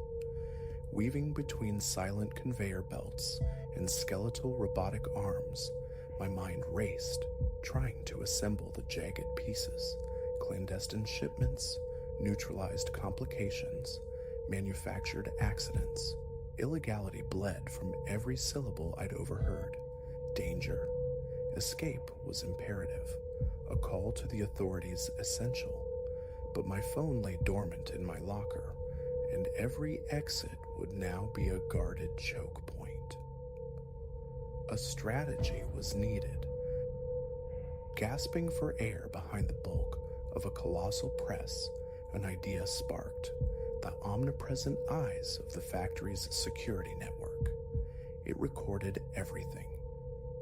Weaving between silent conveyor belts and skeletal robotic arms, my mind raced, trying to assemble the jagged pieces, clandestine shipments, neutralized complications, manufactured accidents. Illegality bled from every syllable I'd overheard. Danger. Escape was imperative, a call to the authorities essential. But my phone lay dormant in my locker, and every exit would now be a guarded choke point. A strategy was needed. Gasping for air behind the bulk of a colossal press, an idea sparked. The omnipresent eyes of the factory's security network. It recorded everything.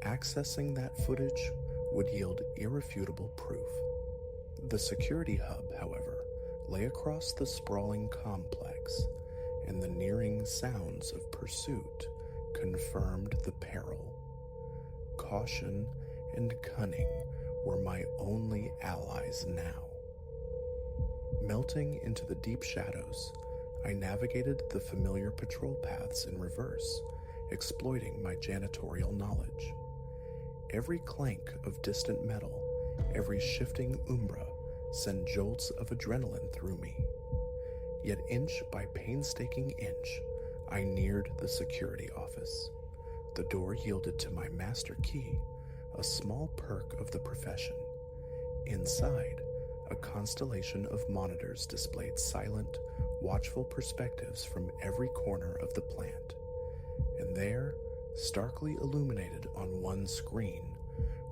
Accessing that footage would yield irrefutable proof. The security hub, however, lay across the sprawling complex, and the nearing sounds of pursuit confirmed the peril. Caution and cunning were my only allies now. Melting into the deep shadows, I navigated the familiar patrol paths in reverse, exploiting my janitorial knowledge. Every clank of distant metal, every shifting umbra sent jolts of adrenaline through me. Yet inch by painstaking inch, I neared the security office. The door yielded to my master key, a small perk of the profession. Inside, a constellation of monitors displayed silent, watchful perspectives from every corner of the plant. And there, starkly illuminated on one screen,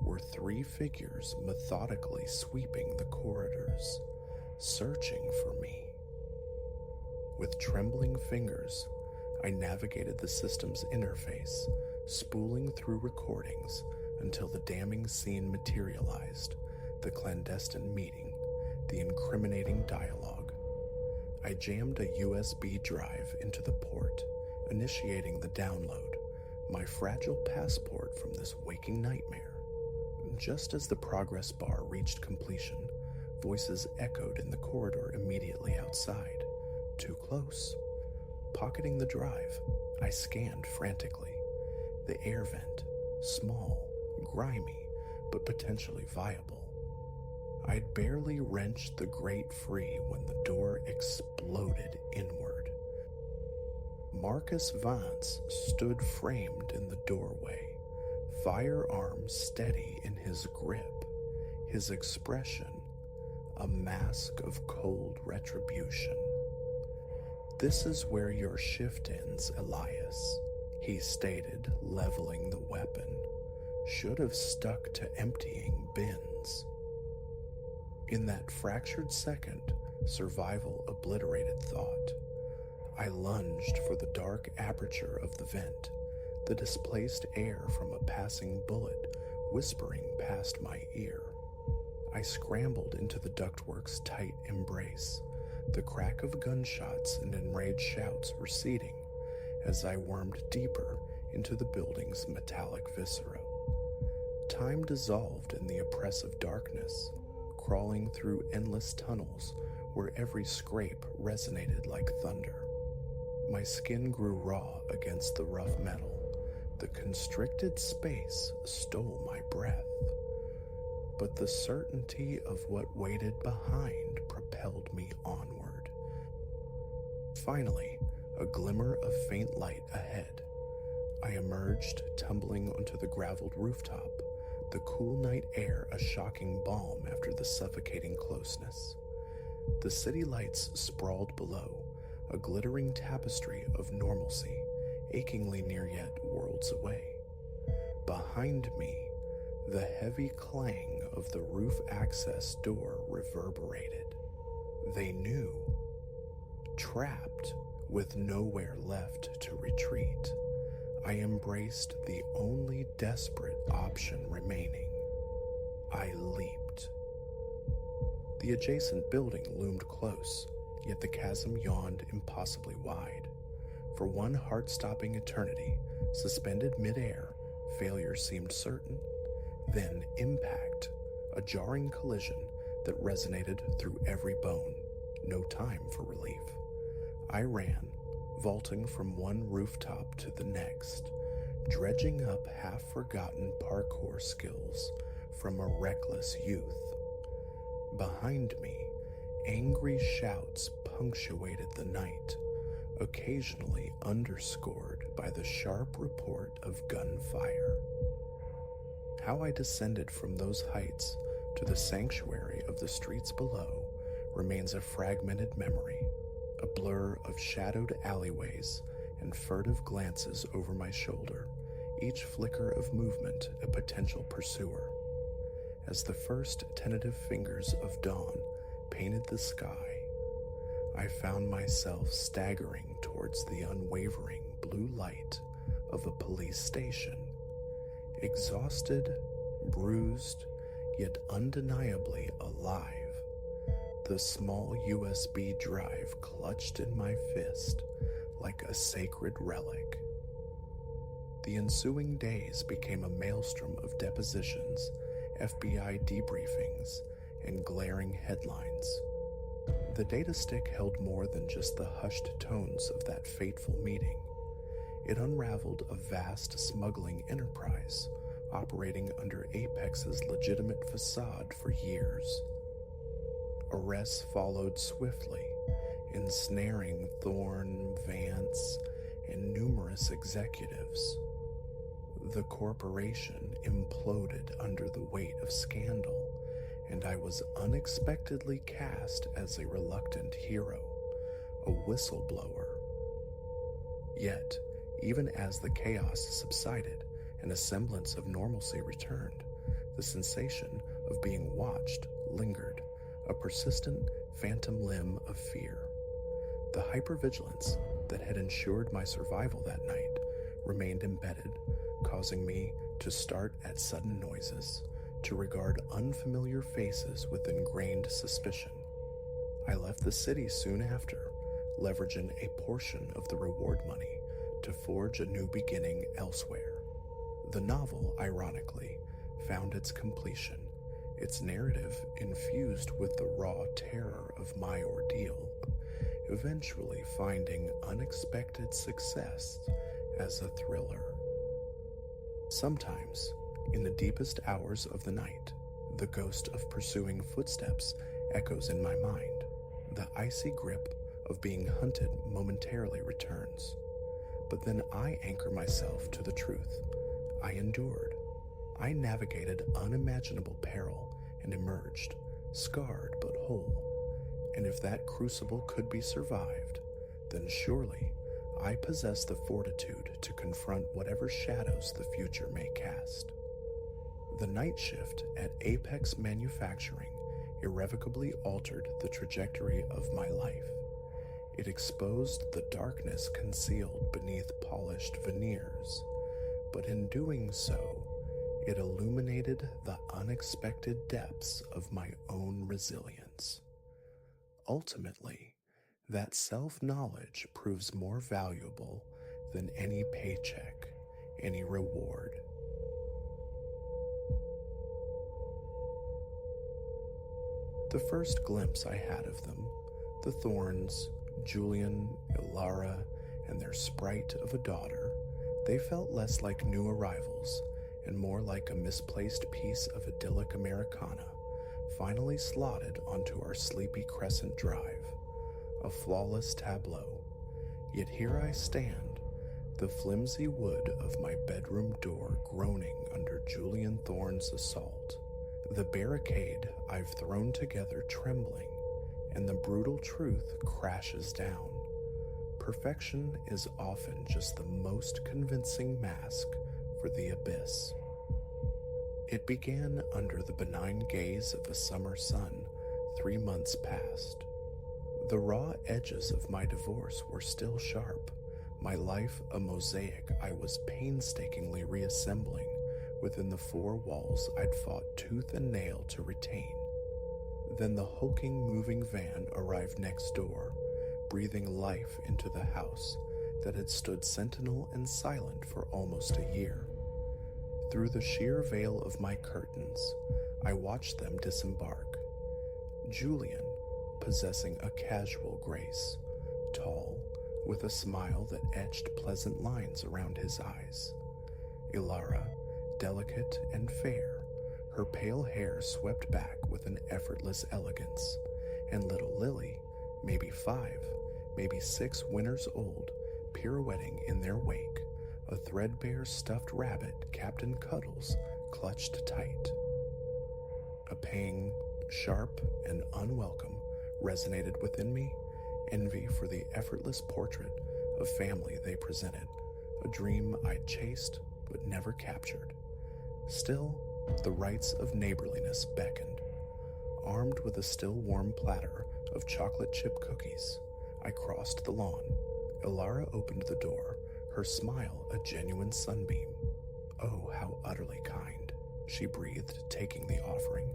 were 3 figures methodically sweeping the corridors, searching for me. With trembling fingers, I navigated the system's interface, spooling through recordings until the damning scene materialized, the clandestine meeting, the incriminating dialogue. I jammed a USB drive into the port, initiating the download, my fragile passport from this waking nightmare. Just as the progress bar reached completion, voices echoed in the corridor immediately outside. Too close. Pocketing the drive, I scanned frantically. The air vent, small, grimy, but potentially viable. I'd barely wrenched the grate free when the door exploded inward. Marcus Vance stood framed in the doorway, firearm steady in his grip, his expression a mask of cold retribution. "This is where your shift ends, Elias," he stated, leveling the weapon. "Should have stuck to emptying bins." In that fractured second, survival obliterated thought. I lunged for the dark aperture of the vent, the displaced air from a passing bullet whispering past my ear. I scrambled into the ductwork's tight embrace, the crack of gunshots and enraged shouts receding as I wormed deeper into the building's metallic viscera. Time dissolved in the oppressive darkness, crawling through endless tunnels where every scrape resonated like thunder. My skin grew raw against the rough metal. The constricted space stole my breath. But the certainty of what waited behind propelled me onward. Finally, a glimmer of faint light ahead. I emerged, tumbling onto the graveled rooftop, the cool night air a shocking balm after the suffocating closeness. The city lights sprawled below, a glittering tapestry of normalcy, achingly near yet worlds away. Behind me, the heavy clang of the roof access door reverberated. They knew. Trapped, with nowhere left to retreat, I embraced the only desperate option remaining. I leaped. The adjacent building loomed close, yet the chasm yawned impossibly wide. For one heart-stopping eternity, suspended midair, failure seemed certain. Then impact, a jarring collision that resonated through every bone. No time for relief. I ran, vaulting from one rooftop to the next, dredging up half-forgotten parkour skills from a reckless youth. Behind me, angry shouts punctuated the night, occasionally underscored by the sharp report of gunfire. How I descended from those heights to the sanctuary of the streets below remains a fragmented memory, a blur of shadowed alleyways and furtive glances over my shoulder, each flicker of movement a potential pursuer. As the first tentative fingers of dawn painted the sky, I found myself staggering towards the unwavering blue light of a police station. Exhausted, bruised, yet undeniably alive, the small USB drive clutched in my fist like a sacred relic. The ensuing days became a maelstrom of depositions, FBI debriefings, and glaring headlines. The data stick held more than just the hushed tones of that fateful meeting. It unraveled a vast smuggling enterprise operating under Apex's legitimate facade for years. Arrests followed swiftly, ensnaring Thorne, Vance, and numerous executives. The corporation imploded under the weight of scandal, and I was unexpectedly cast as a reluctant hero, a whistleblower. Yet, even as the chaos subsided and a semblance of normalcy returned, the sensation of being watched lingered, a persistent phantom limb of fear. The hypervigilance that had ensured my survival that night remained embedded, causing me to start at sudden noises, to regard unfamiliar faces with ingrained suspicion. I left the city soon after, leveraging a portion of the reward money to forge a new beginning elsewhere. The novel, ironically, found its completion, its narrative infused with the raw terror of my ordeal, eventually finding unexpected success as a thriller. Sometimes, in the deepest hours of the night, the ghost of pursuing footsteps echoes in my mind. The icy grip of being hunted momentarily returns. But then I anchor myself to the truth. I endured. I navigated unimaginable peril and emerged, scarred but whole, and if that crucible could be survived, then surely I possess the fortitude to confront whatever shadows the future may cast. The night shift at Apex Manufacturing irrevocably altered the trajectory of my life. It exposed the darkness concealed beneath polished veneers, but in doing so, it illuminated the unexpected depths of my own resilience. Ultimately, that self-knowledge proves more valuable than any paycheck, any reward. The first glimpse I had of them, the Thorns, Julian, Ilara, and their sprite of a daughter, they felt less like new arrivals and more like a misplaced piece of idyllic Americana finally slotted onto our sleepy Crescent Drive, a flawless tableau. Yet here I stand, the flimsy wood of my bedroom door groaning under Julian Thorne's assault, the barricade I've thrown together trembling, and the brutal truth crashes down. Perfection is often just the most convincing mask for the abyss. It began under the benign gaze of a summer sun 3 months past. The raw edges of my divorce were still sharp, my life a mosaic I was painstakingly reassembling within the 4 walls I'd fought tooth and nail to retain. Then the hulking moving van arrived next door, breathing life into the house that had stood sentinel and silent for almost a year. Through the sheer veil of my curtains, I watched them disembark. Julian, possessing a casual grace, tall, with a smile that etched pleasant lines around his eyes. Ilara, delicate and fair, her pale hair swept back with an effortless elegance, and little Lily, maybe 5, maybe 6 winters old, pirouetting in their wake, a threadbare stuffed rabbit Captain Cuddles clutched tight. A pang, sharp and unwelcome, resonated within me, envy for the effortless portrait of family they presented, a dream I'd chased but never captured. Still, the rites of neighborliness beckoned. Armed with a still warm platter of chocolate chip cookies, I crossed the lawn. Ilara opened the door, her smile a genuine sunbeam. "Oh, how utterly kind," she breathed, taking the offering.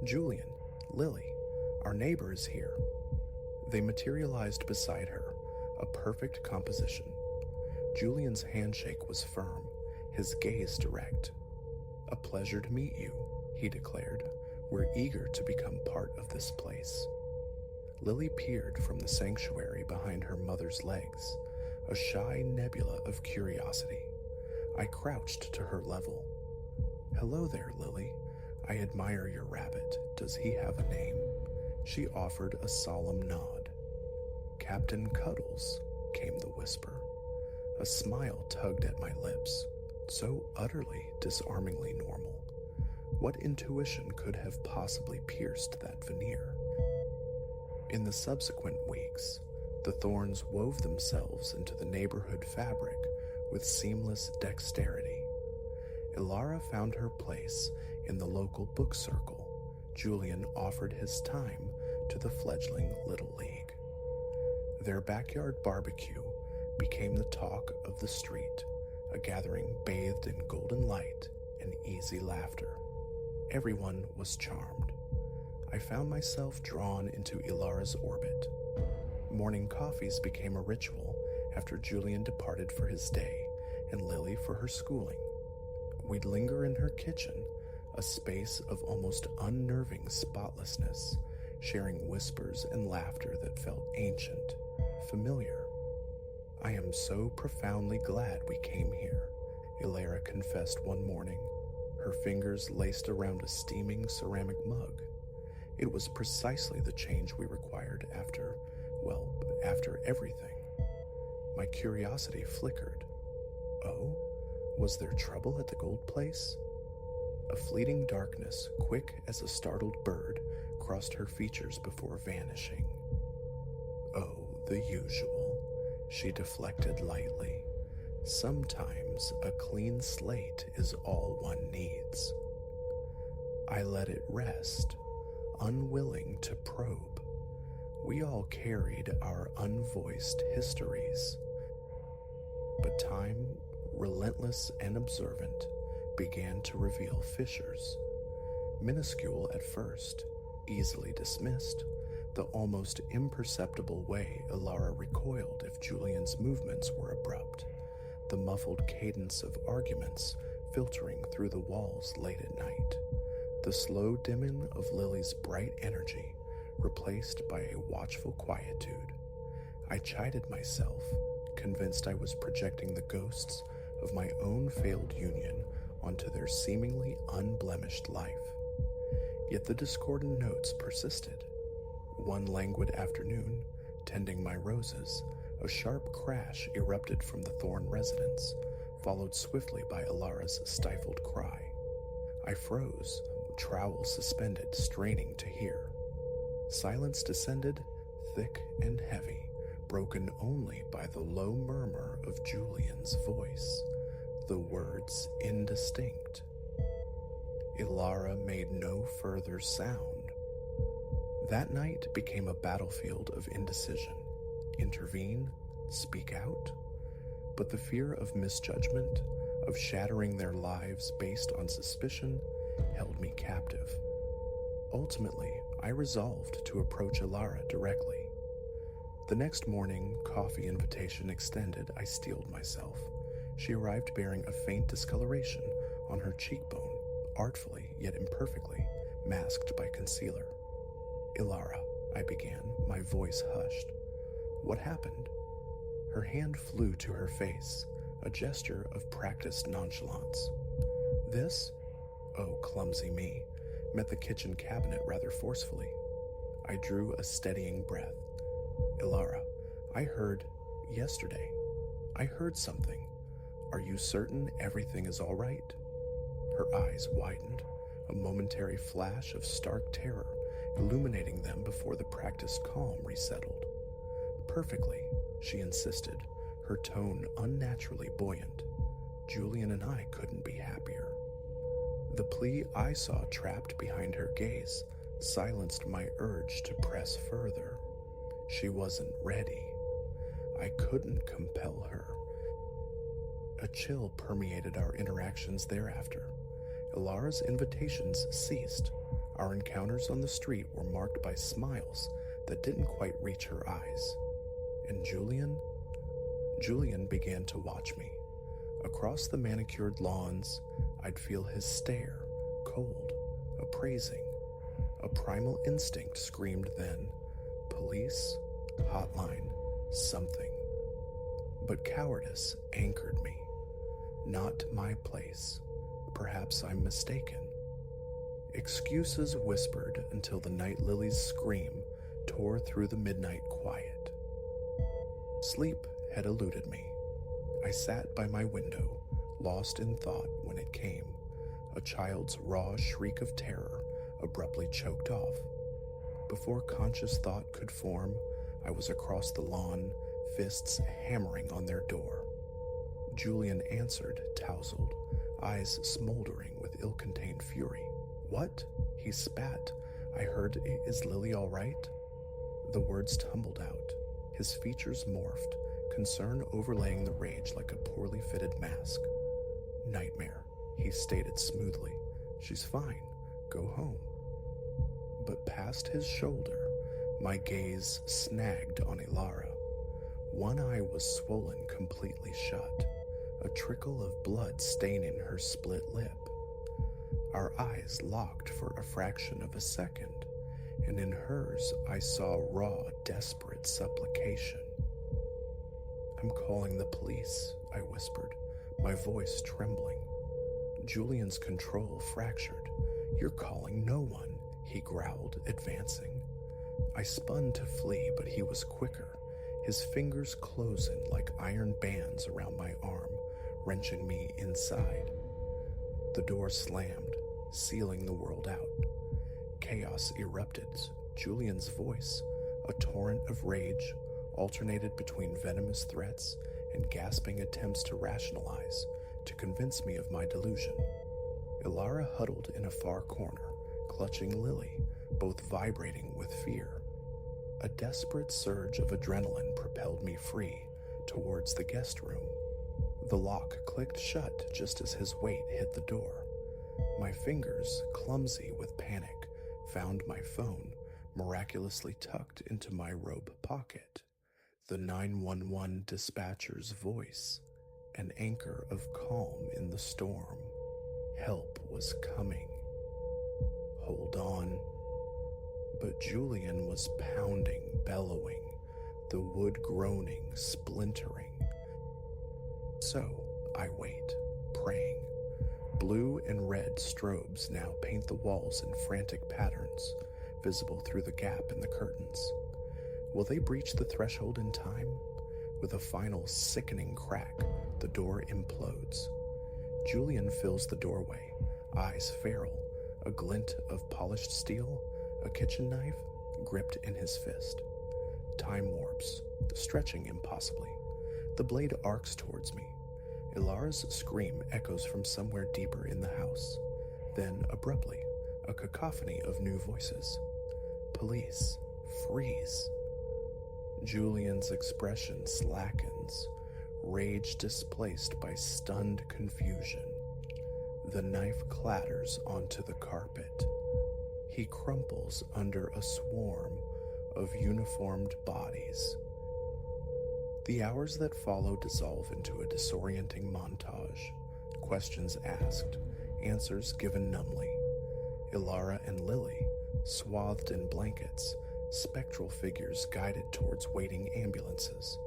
"Julian, Lily, our neighbor is here." They materialized beside her, a perfect composition. Julian's handshake was firm, his gaze direct. "A pleasure to meet you," he declared. "We're eager to become part of this place." Lily peered from the sanctuary behind her mother's legs, a shy nebula of curiosity. I crouched to her level. "Hello there, Lily. I admire your rabbit. Does he have a name?" She offered a solemn nod. "Captain Cuddles," came the whisper. A smile tugged at my lips, so utterly disarmingly normal. What intuition could have possibly pierced that veneer? In the subsequent weeks, the Thorns wove themselves into the neighborhood fabric with seamless dexterity. Ilara found her place in the local book circle. Julian offered his time to the fledgling Little League. Their backyard barbecue became the talk of the street, a gathering bathed in golden light and easy laughter. Everyone was charmed. I found myself drawn into Ilara's orbit. Morning coffees became a ritual after Julian departed for his day and Lily for her schooling. We'd linger in her kitchen, a space of almost unnerving spotlessness, sharing whispers and laughter that felt ancient, familiar. "I am so profoundly glad we came here," Ilara confessed one morning, her fingers laced around a steaming ceramic mug. It was precisely the change we required after everything. My curiosity flickered. Oh, was there trouble at the gold place? A fleeting darkness, quick as a startled bird, across her features before vanishing. Oh, the usual, she deflected lightly. Sometimes a clean slate is all one needs. I let it rest, unwilling to probe. We all carried our unvoiced histories. But time, relentless and observant, began to reveal fissures. Minuscule at first, easily dismissed, the almost imperceptible way Ilara recoiled if Julian's movements were abrupt, the muffled cadence of arguments filtering through the walls late at night, the slow dimming of Lily's bright energy replaced by a watchful quietude. I chided myself, convinced I was projecting the ghosts of my own failed union onto their seemingly unblemished life. Yet the discordant notes persisted. One languid afternoon, tending my roses, a sharp crash erupted from the Thorn residence, followed swiftly by Ilara's stifled cry. I froze, trowel suspended, straining to hear. Silence descended, thick and heavy, broken only by the low murmur of Julian's voice, the words indistinct. Ilara made no further sound. That night became a battlefield of indecision. Intervene, speak out. But the fear of misjudgment, of shattering their lives based on suspicion, held me captive. Ultimately, I resolved to approach Ilara directly. The next morning, coffee invitation extended, I steeled myself. She arrived bearing a faint discoloration on her cheekbone, artfully yet imperfectly, masked by concealer. Ilara, I began, my voice hushed. What happened? Her hand flew to her face, a gesture of practiced nonchalance. This, oh clumsy me, met the kitchen cabinet rather forcefully. I drew a steadying breath. Ilara, I heard yesterday. I heard something. Are you certain everything is all right? Her eyes widened, a momentary flash of stark terror illuminating them before the practiced calm resettled. Perfectly, she insisted, her tone unnaturally buoyant. Julian and I couldn't be happier. The plea I saw trapped behind her gaze silenced my urge to press further. She wasn't ready. I couldn't compel her. A chill permeated our interactions thereafter. Ilara's invitations ceased. Our encounters on the street were marked by smiles that didn't quite reach her eyes. And Julian began to watch me. Across the manicured lawns, I'd feel his stare, cold, appraising. A primal instinct screamed then, police, hotline, something. But cowardice anchored me. Not my place. Perhaps I'm mistaken. Excuses whispered until the night lily's scream tore through the midnight quiet. Sleep had eluded me. I sat by my window, lost in thought when it came. A child's raw shriek of terror abruptly choked off. Before conscious thought could form, I was across the lawn, fists hammering on their door. Julian answered, tousled, eyes smoldering with ill-contained fury. What? He spat. I heard, is Lily all right? The words tumbled out. His features morphed, concern overlaying the rage like a poorly fitted mask. Nightmare, he stated smoothly. She's fine. Go home. But past his shoulder, my gaze snagged on Ilara. One eye was swollen completely shut, a trickle of blood staining her split lip. Our eyes locked for a fraction of a second, and in hers I saw raw, desperate supplication. I'm calling the police, I whispered, my voice trembling. Julian's control fractured. You're calling no one, he growled, advancing. I spun to flee, but he was quicker, his fingers closing like iron bands around my arm, wrenching me inside. The door slammed, sealing the world out. Chaos erupted. Julian's voice, a torrent of rage, alternated between venomous threats and gasping attempts to rationalize, to convince me of my delusion. Ilara huddled in a far corner, clutching Lily, both vibrating with fear. A desperate surge of adrenaline propelled me free towards the guest room. The lock clicked shut just as his weight hit the door. My fingers, clumsy with panic, found my phone, miraculously tucked into my robe pocket. The 911 dispatcher's voice, an anchor of calm in the storm. Help was coming. Hold on. But Julian was pounding, bellowing, the wood groaning, splintering. So I wait, praying. Blue and red strobes now paint the walls in frantic patterns, visible through the gap in the curtains. Will they breach the threshold in time? With a final sickening crack, the door implodes. Julian fills the doorway, eyes feral, a glint of polished steel, a kitchen knife gripped in his fist. Time warps, stretching impossibly. The blade arcs towards me. Ilara's scream echoes from somewhere deeper in the house. Then, abruptly, a cacophony of new voices. Police, freeze. Julian's expression slackens, rage displaced by stunned confusion. The knife clatters onto the carpet. He crumples under a swarm of uniformed bodies. The hours that follow dissolve into a disorienting montage. Questions asked, answers given numbly. Ilara and Lily, swathed in blankets, spectral figures guided towards waiting ambulances.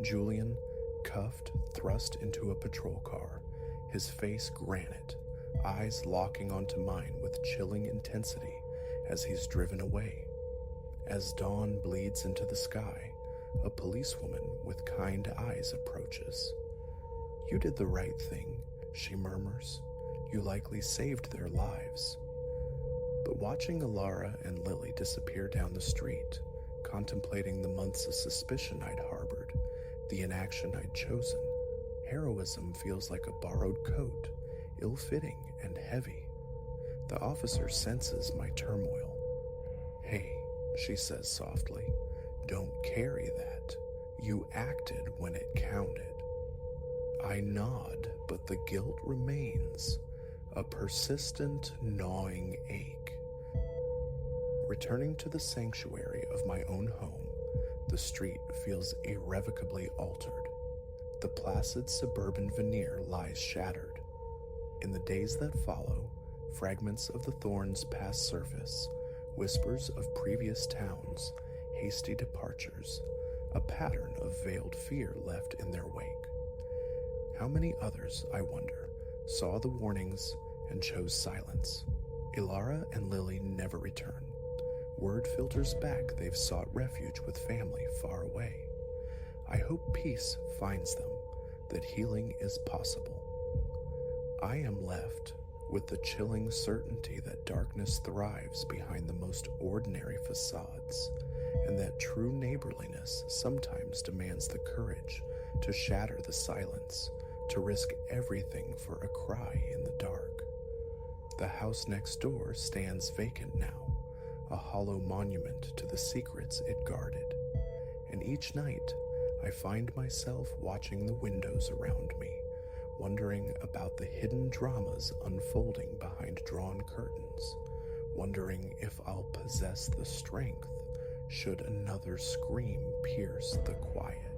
Julian, cuffed, thrust into a patrol car, his face granite, eyes locking onto mine with chilling intensity as he's driven away. As dawn bleeds into the sky, a policewoman with kind eyes approaches. "You did the right thing," she murmurs. "You likely saved their lives." But watching Ilara and Lily disappear down the street, contemplating the months of suspicion I'd harbored, the inaction I'd chosen, heroism feels like a borrowed coat, ill-fitting and heavy. The officer senses my turmoil. "Hey," she says softly, "don't carry that. You acted when it counted." I nod, but the guilt remains, a persistent, gnawing ache. Returning to the sanctuary of my own home, the street feels irrevocably altered. The placid suburban veneer lies shattered. In the days that follow, fragments of the thorn's past surface, whispers of previous towns, hasty departures, a pattern of veiled fear left in their wake. How many others, I wonder, saw the warnings and chose silence? Ilara and Lily never return. Word filters back they've sought refuge with family far away. I hope peace finds them, that healing is possible. I am left with the chilling certainty that darkness thrives behind the most ordinary facades, and that true neighborliness sometimes demands the courage to shatter the silence, to risk everything for a cry in the dark. The house next door stands vacant now, a hollow monument to the secrets it guarded, and each night I find myself watching the windows around me, wondering about the hidden dramas unfolding behind drawn curtains, wondering if I'll possess the strength should another scream pierce the quiet.